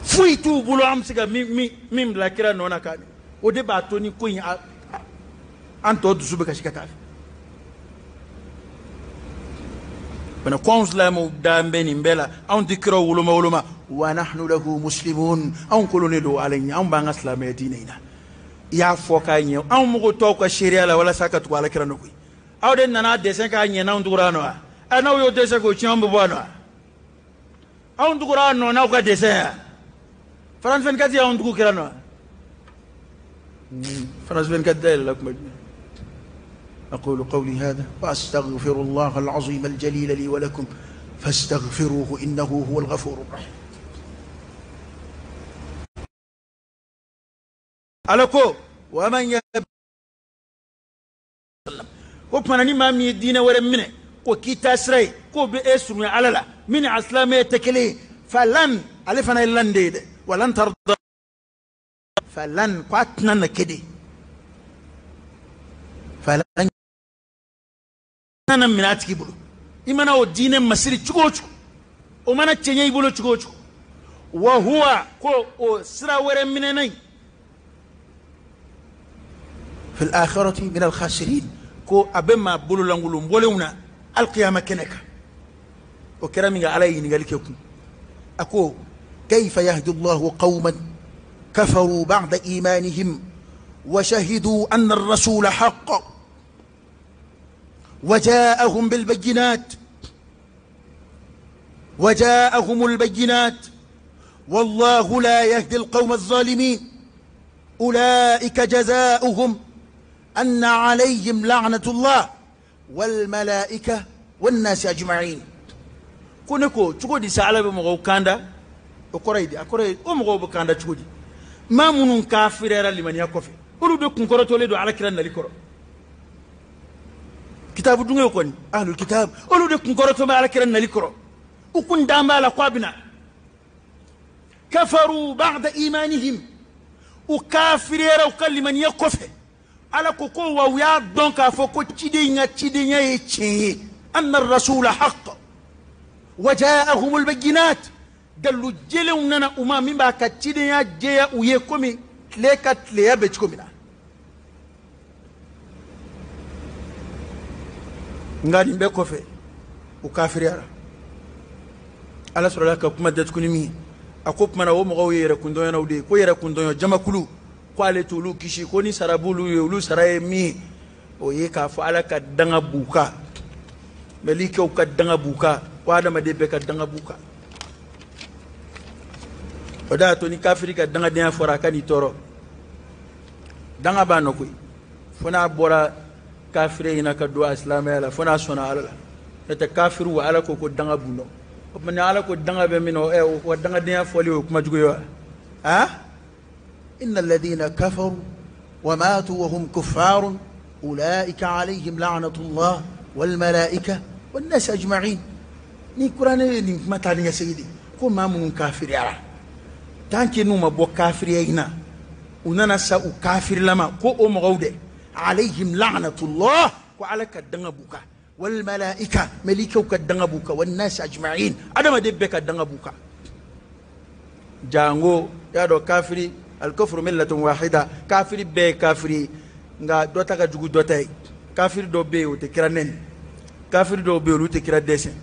Speaker 1: fui tu bulo am siga mim la kira nona kani o de ba toni ko yin anto du sube ka shikata bana konslamu dambe ni mbela on dikra wuluma wa nahnu lahu muslimun on kolone do alayni on ba ngaslame dinina ya foka nyi on mugo to ko sharia la wala sakatu wala kira no ko aw de nana dessin ka nyena ndurano ana yo dessin ko chiambo bwana aw ndurano na ko dessin France 24 ya ndugu kirano France 24 داير لكم أقول قولي هذا وأستغفر الله العظيم الجليل لي ولكم فاستغفروه إنه هو الغفور الرحيم. alako wa man yab ko panani ma mi dina wala mine ko kita sray ko be esru alala min aslame takili falan alifana lande walan tarda falan qatna nakidi falan nana minatiki bulu imana o dine masiri chugochu o mana chenye bulu chugochu wa huwa ko o sira wala mine nay في الآخرة من الخاسرين كو أبما بولو لانغولو مبولونا القيامة كنكا وكرامي علي نغالكيكم أكو كيف يهدي الله قوما كفروا بعد إيمانهم وشهدوا أن الرسول حق وجاءهم البينات والله لا يهدي القوم الظالمين أولئك جزاؤهم أن عليهم لعنة الله والملائكة والناس أجمعين كونكو تقولي سألة بمغو كاندا أكوريدي أمغو بكاندا تقولي ما منون كافر لمن يكفي أولو دو كنكورو توليدو على كران نالكورو كتاب دونغو كوني أهل الكتاب أولو دو كنكورو توليدو على كران نالكورو وكن داما لقابنا كفروا بعد إيمانهم وكافر وكل من يكفي على كوكو ويا دونك فوكو تشيدينيا يتشي أن الرسول حق وجاءهم البينات قالوا جلونا أما من باك تشيدينيا جيا ويكومي تليكا تليا بتشكومنا ngani mbeko fe ukafiriara ala sura ka kuma da tukuni mi akop mana wo mo yere kundo yana ude ko yere kundo jamakulu ko ale tulu kishi ko ni sarabulu yulu saraye mi o ye ka fa ala ka danga buka melike o ka danga buka ko adama de be ka danga buka oda to ni kafiri ka danga den fora kan itoro danga ba no ko fona bora kafire ina ka do islam ala fona sona ala eta kafiru wa ala ko danga buno من على كل دعاء بمنه ودعاء دنيا فولي وكما تقولوا إن الذين كفروا وماتوا وهم كفار أولئك عليهم لعنة الله والملائكة والناس أجمعين ني قرآن ني ما تاني يا سيدي كو ما من كافر يا تانكي نوما بو كافر يينا ونانا سا كافر لما كو مغودة عليهم لعنة الله وعلى كدنا بوكا والملائكة مليكة وكدنغبوك والناس أجمعين أدم دبك كدنغبوك جانغو يادو كافري الكفر ملة واحدة كافري بي كافري nga dota ka jugu dota yi kafiri do be o te kira nen kafiri do be o te kira desen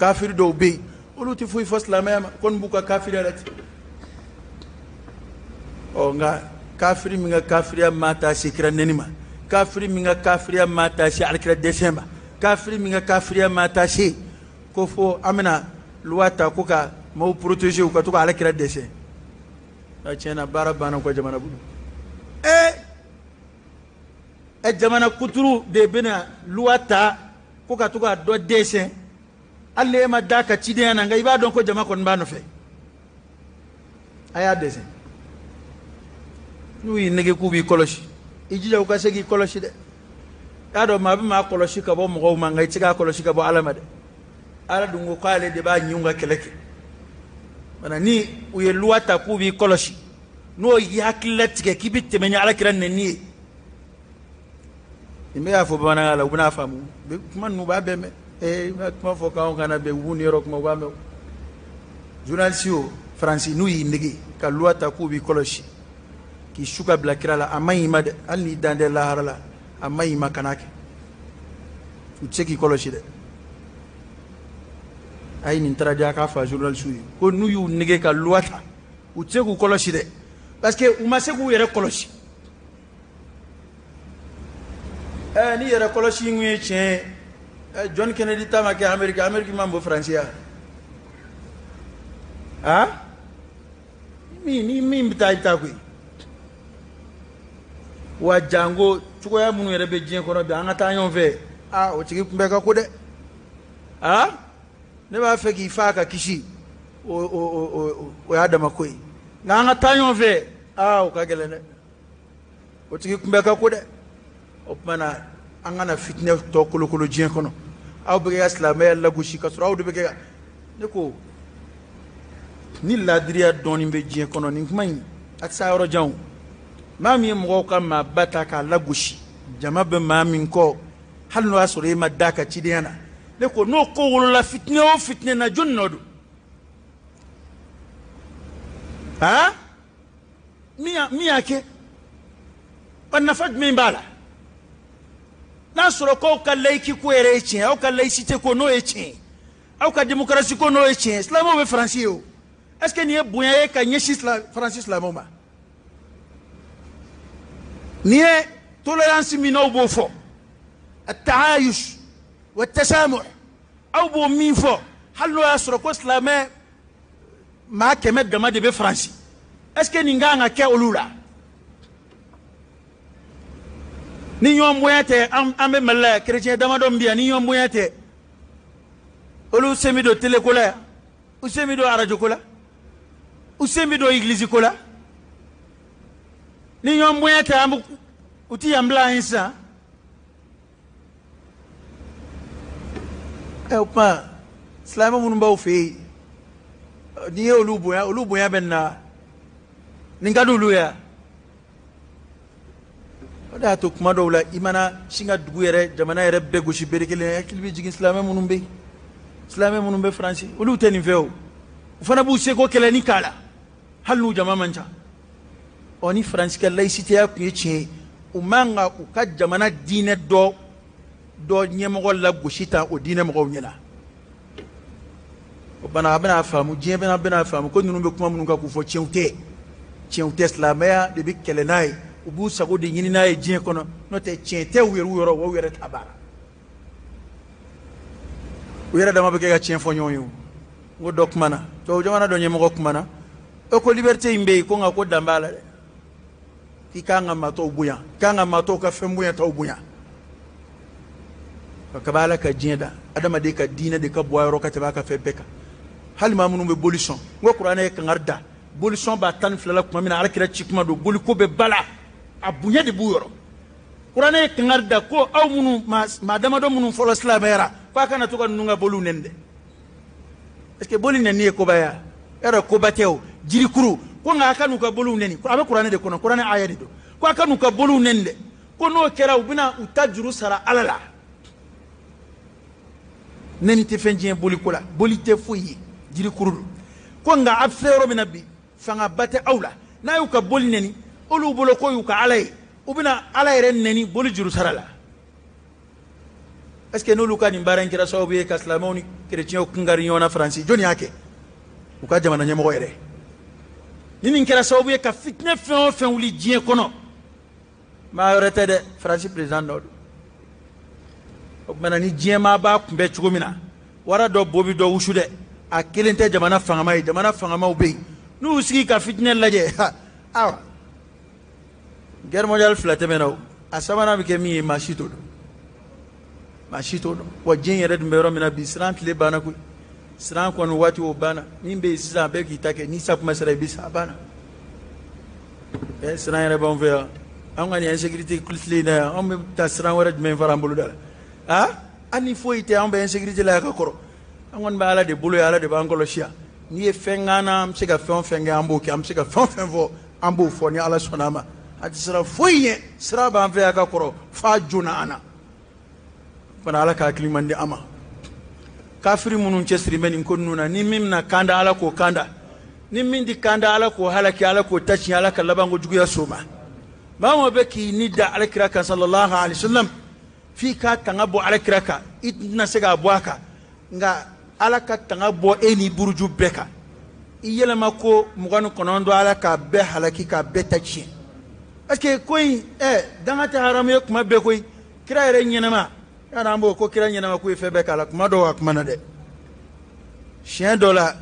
Speaker 1: kafiri do be o te fuy fos la mema kon buka kafiri alati o nga kafiri mi nga kafiri mata se kira nenima kafiri minga kafiriya mata shi alkira desemba kafiri minga kafiriya mata shi ko fo amina luwata ko ka mau protéger ko to ko alkira desen da chena barabana ko jamana bulu jamana kuturu de bena luwata ko ka to ko do desen alle ma daka cidena ngai ba don ko jama kon ba no fe aya desen nuyi nege ku bi koloshi ijija uka segi koloshi de kado mabi ma koloshi ka bo mo ma ngai tiga koloshi ka bo alama de ala dungo kale de ba nyunga keleke bana ni uye luwata ku bi koloshi no yaklet ke kibite menya ala kiran ne ni imbe afo bana ala ubna famu be man nu ba be me ma fo ka on kana be wuni rok mo ba me journaliste français nu yi ndigi ka luwata ku bi koloshi ki shuka bila kira la amayima de ali dande la harala amayima kanake ucheki koloshi de ay ni tradia ka fa journal suyi ko nuyu nige ka luata ucheku koloshi de parce que umaseku yere koloshi ni yere koloshi ngwe che John Kennedy tamake America mambo Francia mi mtaita kui wa jango chuko ya munu yere be jien kono be anga ta nyon fe o chiki kumbe ka ko de ne ba fe ki fa ka kishi o ya da makoi nga tanyo ve o ka gelene o tigi kumbe ka ko de o mana angana fitne to kolo jien kono aw be ga islam yalla gushi ka sura aw be ga ne ko ni ladriya doni be jien kono ni kuma ak sa yoro jaw mami mo ko ma bata ka la gushi jama be mami ko hal no asore ma daka cidiana ne ko no ko wolo la fitne o fitne na jonnodu ha miya ke on fat min bala na soro ko ka laiki ko ere chen au ka laïcité ko no chen au ka démocratie ko no chen islam o be français o est-ce que ni e bonya e ka nyeshi français islam ma ni e tolérance mino bo fo التعايش والتسامح او بو مين فو حلو يسرو كو اسلامي ما كمت جما دي فرنسي اسكي نينغا nga ke olula ni ñom boyate ambe mala chrétien dama do mbia ni ñom boyate olu semi do télé kola ou semi do radio kola ou semi do église kola ni ñom boyate am uti ambla insa pas Islam mun ba fi ni olubu ya benna ninga dulu ya oda to kuma dawla imana singa dugu yere jamana yere be goshi berikele ya kilbi jigin Islam mun be France olu teni feo ufana bu seko kele ni kala halu jama manja oni France ka laïcité ya ku yeche umanga uka jamana dine do nyemgo la goshita o dine mo nyela o bana bana famu je bana famu ko nunu be kuma mun ka ku fo chewte islamaya de bi kelenai ubu sago de nyini nay je kono no te chete wero wo were tabara wera dama be ga chen fo nyonyo ngo dok mana to jamana do nyemgo kumana o ko liberté imbe ko nga ko dambala ki kanga mato buya kanga mato ka fembuya to buya kabala ka jenda adama de ka dina de ka boyro ka tabaka febeka hal ma munu be bolution ngo qur'ana e kangarda bolution ba tan flala kuma mina alakira cikuma do boli ko be bala abunya de buyoro qur'ana e kangarda ko aw munu ma dama do munu folo islamera ko kana to ka nunga bolu nende est ce boli neni ko baya era ko batew jiri kuru ko nga kanu ka bolu neni ko abe qur'ana de kono qur'ana aya de do ko kanu ka bolu nende ko no kera ubina utajuru sara alala neni te fenjien boli kola boli te fuyi jiri kurulu ko nga absero minabi fanga bate awla na yu ka boli neni olu bolo ko yu ka alay ubina alay ren neni boli juru sarala est ce que no luka ni baran kira so be ka islamoni chrétien o kungari yona français joni yake u ka jamana nyemo yere nini kira so be ka fitne fen wuli jien kono ma yorete de français président no mana ni jema ba kumbe chugumina wara do bobi do wushude a kelente jamana fangama ube nu usigi ka fitne laje awa guerre mondiale flate mena asamana bike mi mashito do wa jin yere dum bero mina bisran le bana ku sran ko no wati o bana nimbe sisa be ki take ni sa kuma sere bisa bana sran yere bon ver an ngani insécurité kulsli na on me ta sran wara men farambulu dala ani foyite ambe insécurité la ka koro angon ba ala de bulu ala de bangolo shia ni e fengana am sega fenga ambo ki am sega vo ambo fo ni ala sonama ati sira foye sira ba ambe ka koro fa juna ana bana ala ka klimandi ama kafiri munun cesri men ko nuna ni mimna kanda ala ko kanda ni min di kanda ala ko halaki ala ko tachi ala ka labango jugu ya soma ba mo be ki ni da ala kiraka sallallahu alaihi wasallam fi ka tanga bo ala kiraka itna sega boaka nga ala ka tanga bo eni buruju beka iyelema ko muganu konondo ala ka be halaki ka be tachi est-ce que koy dangata haram yo kuma be koy kira yere nyenama yana ambo ko kira nyenama ko fe be kala kuma do ak manade chien dola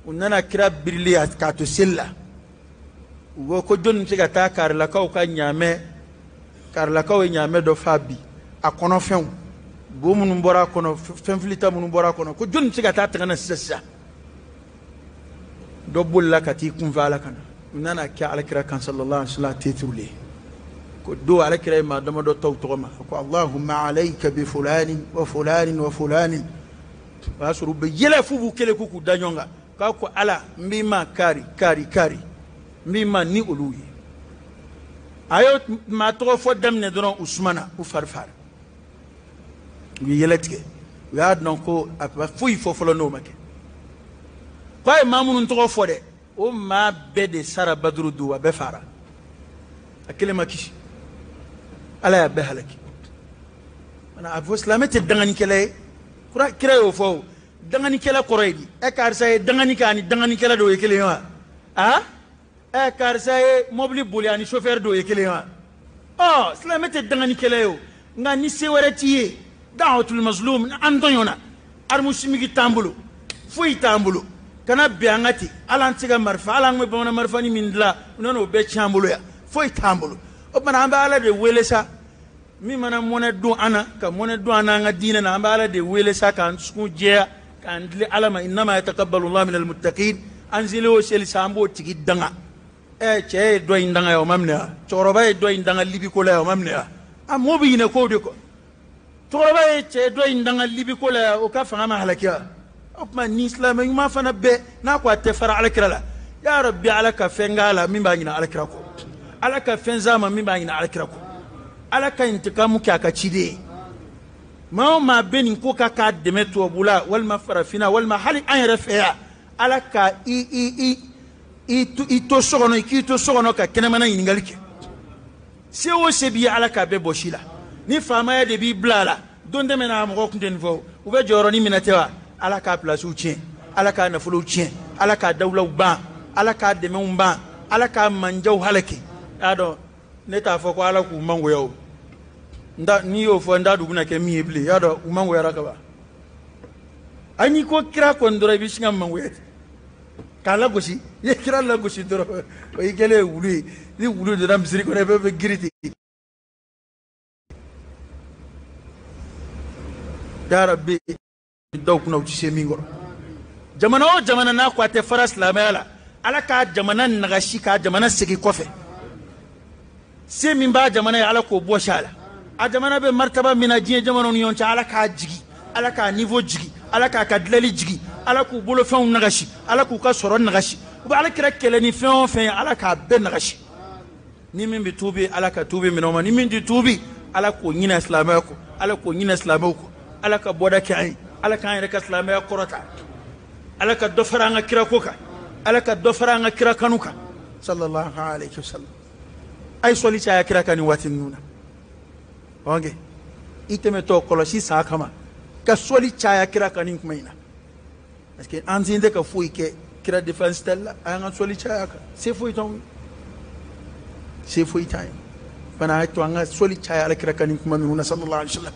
Speaker 1: unana kira birli ka to sella wo ko jon sega ta kar la ka nyame kar la ka nyame do fabi akono fen bo munum bora kono fen filita munum bora kono ko jon siga ta tanga sisa dobbul lakati kun vala kana nana kya alakira kan sallallahu alaihi wasallam titruli ko do alakira ma dama do taw to ma ko allahumma alayka bi fulan wa fulan wa fulan wasuru be yele fubu kele kuku danyonga ka ko ala mbima kari mbima ni oluyi ayo ma to fo dem ne don usmana u farfar wi yeletke ya non ko apa fuyi fofolo no make ko e mamun to fo de o ma bede sara badru duwa be fara akele makishi ala ya be halaki mana avo islamete dangani kele kura kire yo fo dangani kele koroydi e karsa e dangani kani dangani kele do yekele yo ha e karsa e mobili boli ani chauffeur do yekele yo oh islamete dangani kele yo ngani seweretiye da'watul mazlum andonyona armushimigi tambulu fuyi tambulu kana biangati alantiga marfa alangme bana marfa ni mindla nono be chambulu ya fuyi tambulu o bana amba ala de welesa mi mana mona do ana ka mona do ana nga dina na amba ala de welesa kan sku je kan dili alama inma yataqabbalu Allah min almuttaqin anzili o sel sambo tigi danga e che do indanga yo mamne choroba e do indanga libi ko la yo mamne amobi ne ko de ko toroba e che do indanga libi ko la o ka fanga ma halakiya opma ni islam ma fana be na ko te fara alakira ya rabbi alaka fengala min ba ngina alakira ko alaka fenzama min ba ngina alakira ko alaka intikamu ka ka chide ma benin ko ka ka demeto bula wal mafarafina wal mahali an rafi'a alaka i to sogono ka kenemana yingalike se o se bi alaka be boshila ni fama ya de bi blala donde mena mo ko kunten fo u be joro ni minatewa alaka place u chien alaka na fulu chien alaka dawla ba alaka de men ba alaka manjaw halake ado neta fo ko alaku mango yaw nda ni yo fo nda duguna ke mi eble ado mango yara ka ba ani ko kira ko ndora bi singa mango yet kala gosi ye kira la gosi doro o igele wuli ni wulu de dam siri ko ne be giriti ya rabbi daw kuna uci semingor jamana o jamana na kwate faras la mala alaka jamana nagashi ka jamana sigi kofe semin ba jamana ya alako boshala a jamana be martaba mina jiye jamana ni yoncha alaka jigi alaka niveau jigi alaka kadlali jigi alaku bolo fen nagashi alaku ka soro nagashi uba alakira kele ni fen fen alaka be nagashi ni min bi tubi alaka tubi minoma ni min di tubi alako nyina islamako alako nyina islamako alaka boda kai alaka an reka islamaya korata alaka dofaranga kira koka alaka dofaranga kira kanuka sallallahu alaihi wasallam ay soli cha kira kani watin nuna onge iteme to kolosi sa kama ka soli cha kira kani kumaina parce que anzinde ka fuyi ke kira defense tella anga soli cha ka se fuyi ton se fuyi tay bana to anga soli cha ala kira kani kumaina sallallahu alaihi wasallam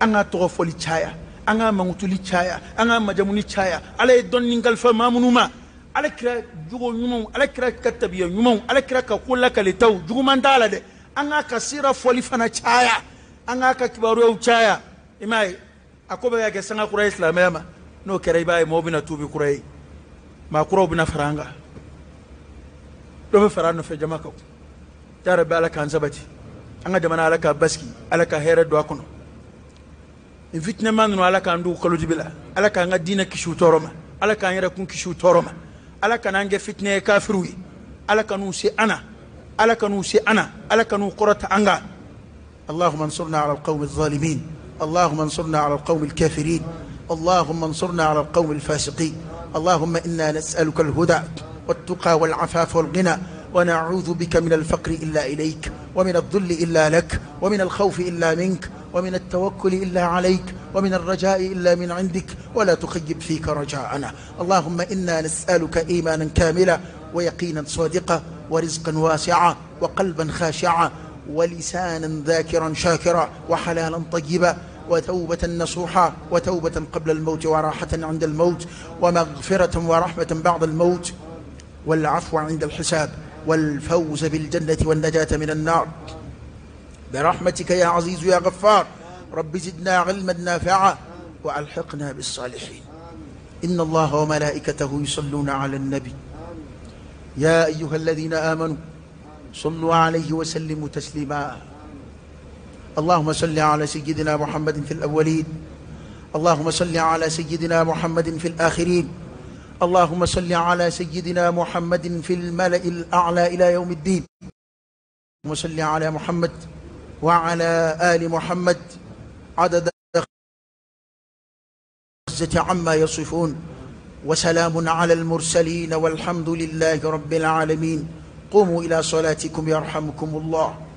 Speaker 1: anga to foli cha anga mangutuli chaya anga majamuni chaya ala don ningal fa mamunuma ala kira jugo nyumon ala kira katabiya nyumon ala kira ka kula kale taw jugo mandala de anga kasira foli fana chaya anga ka kibaru chaya imai akobe ya ke sanga kura islamema no kere bay mo bina tubi kurai ma kuro bina faranga do be farano fe jamaka tare bala kan zabati anga jamana ala ka baski ala ka here do akono fitna manu ala kan du kolo dibila ala kan ga dina kishu toroma ala kan yara kun kishu toroma ala kan ange fitna kafirwi ala kanu si ana ala kanu si ana ala kanu qurata anga اللهم انصرنا على القوم الظالمين اللهم انصرنا على القوم الكافرين اللهم انصرنا على القوم الفاسقين اللهم إنا نسألك الهدى والتقى والعفاف والغنى ونعوذ بك من الفقر إلا إليك ومن الذل إلا لك ومن الخوف إلا منك ومن التوكل إلا عليك ومن الرجاء إلا من عندك ولا تخيب فيك رجاءنا اللهم إنا نسألك إيمانا كاملا ويقينا صادقا ورزقا واسعا وقلبا خاشعا ولسانا ذاكرا شاكرا وحلالا طيبا وتوبة نصوحا وتوبة قبل الموت وراحة عند الموت ومغفرة ورحمة بعد الموت والعفو عند الحساب والفوز بالجنة والنجاة من النار برحمتك يا عزيز يا غفار رب زدنا علما نافعا وألحقنا بالصالحين إن الله وملائكته يصلون على النبي يا أيها الذين آمنوا صلوا عليه وسلموا تسليما. اللهم صل على سيدنا محمد في الأولين، اللهم صل على سيدنا محمد في الآخرين، اللهم صل على سيدنا محمد في الملأ الأعلى إلى يوم الدين. اللهم صل على محمد وعلى آل محمد عدد عما يصفون، وسلام على المرسلين والحمد لله رب العالمين. قوموا إلى صلاتكم يرحمكم الله.